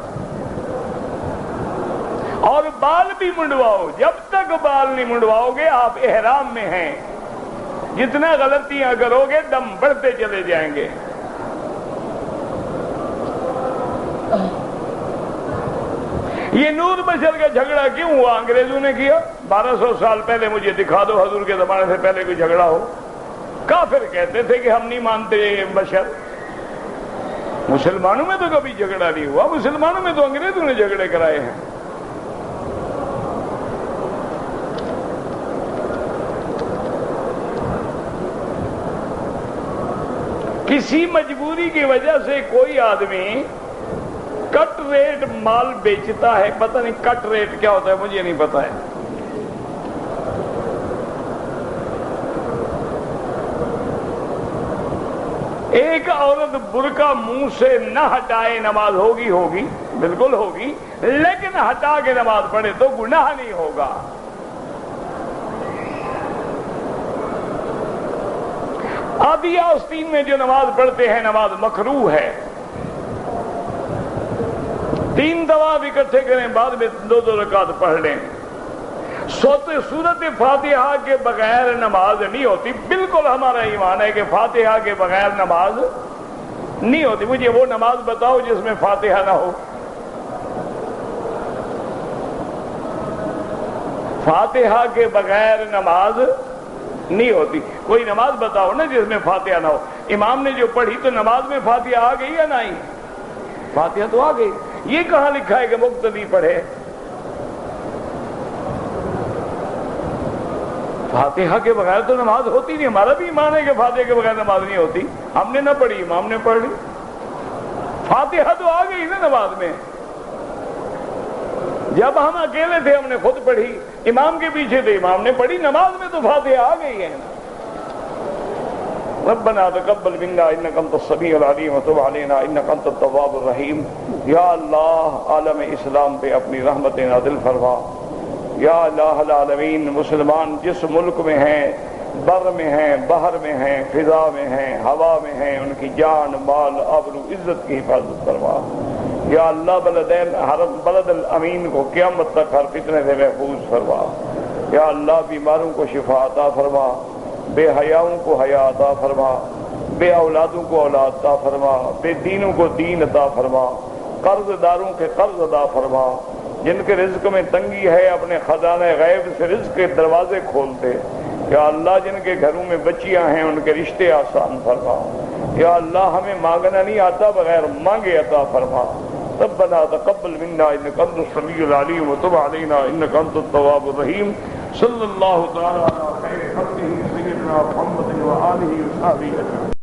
اور بال بھی منڈواؤ۔ جب تک بال نہیں منڈواؤ گے آپ احرام میں ہیں، جتنا غلطیاں کرو گے دم بڑھتے چلے جائیں گے۔ یہ نور بشر کا جھگڑا کیوں ہوا؟ انگریزوں نے کیا۔ 1200 سال پہلے مجھے دکھا دو حضور کے زمانے سے پہلے کوئی جھگڑا ہو۔ کافر کہتے تھے کہ ہم نہیں مانتے بشر۔ مسلمانوں میں تو کبھی جھگڑا نہیں ہوا، مسلمانوں میں تو انگریزوں نے جھگڑے کرائے ہیں۔ کسی مجبوری کی وجہ سے کوئی آدمی کٹ ریٹ مال بیچتا ہے، پتہ نہیں کٹ ریٹ کیا ہوتا ہے، مجھے نہیں پتا ہے۔ ایک عورت برقع منہ سے نہ ہٹائے نماز ہوگی بالکل ہوگی، لیکن ہٹا کے نماز پڑھے تو گناہ نہیں ہوگا۔ آدھی آستین میں جو نماز پڑھتے ہیں نماز مکروہ ہے۔ 3 طواف اکٹھے کریں، بعد میں 2 رکعت پڑھ لیں۔ سورت فاتحہ کے بغیر نماز نہیں ہوتی، بالکل ہمارا ایمان ہے کہ فاتحہ کے بغیر نماز نہیں ہوتی۔ مجھے وہ نماز بتاؤ جس میں فاتحہ نہ ہو۔ فاتحہ کے بغیر نماز نہیں ہوتی، کوئی نماز بتاؤ نا جس میں فاتحہ نہ ہو۔ امام نے جو پڑھی تو نماز میں فاتحہ آ گئی یا نہیں؟ فاتحہ تو آ گئی۔ یہ کہاں لکھا ہے کہ مقتدی پڑھے؟ فاتحہ کے بغیر تو نماز ہوتی نہیں۔ ہمارا بھی ایمان ہے کہ فاتحہ کے بغیر نماز نہیں ہوتی۔ ہم نے نہ پڑھی، امام نے پڑھ لی، فاتحہ تو آ گئی نا نماز میں۔ جب ہم اکیلے تھے ہم نے خود پڑھی، امام کے پیچھے تھے امام نے پڑھی، نماز میں تو فاتحہ آ گئی ہے نا۔ ربنا تقبل منا انک انت السمیع العلیم وتب علینا انک انت التواب الرحیم۔ یا اللہ عالم اسلام پہ اپنی رحمت نازل فرما۔ یا الہ العالمین، مسلمان جس ملک میں ہیں، بر میں ہیں، بحر میں ہیں، فضا میں ہیں، ہوا میں ہیں، ان کی جان مال آبرو عزت کی حفاظت فرما۔ یا اللہ بلد الامین کو قیامت تک ہر فتنے سے محفوظ فرما۔ یا اللہ بیماروں کو شفا عطا فرما، بے حیاؤں کو حیا عطا فرما، بے اولادوں کو اولاد عطا فرما، بے دینوں کو دین عطا فرما، قرض داروں کے قرض عطا فرما، جن کے رزق میں تنگی ہے اپنے خزانہ غیب سے رزق کے دروازے کھولتے۔ یا اللہ جن کے گھروں میں بچیاں ہیں ان کے رشتے آسان فرما۔ یا اللہ ہمیں مانگنا نہیں آتا، بغیر مانگے عطا فرما۔ ربنا تقبل منا انک انت السمیع العلیم وتب علینا انک انت التواب الرحیم۔ صلی اللہ تعالی علی خیر خلقہ سیدنا محمد و آلہ و صحبہ اجمعین.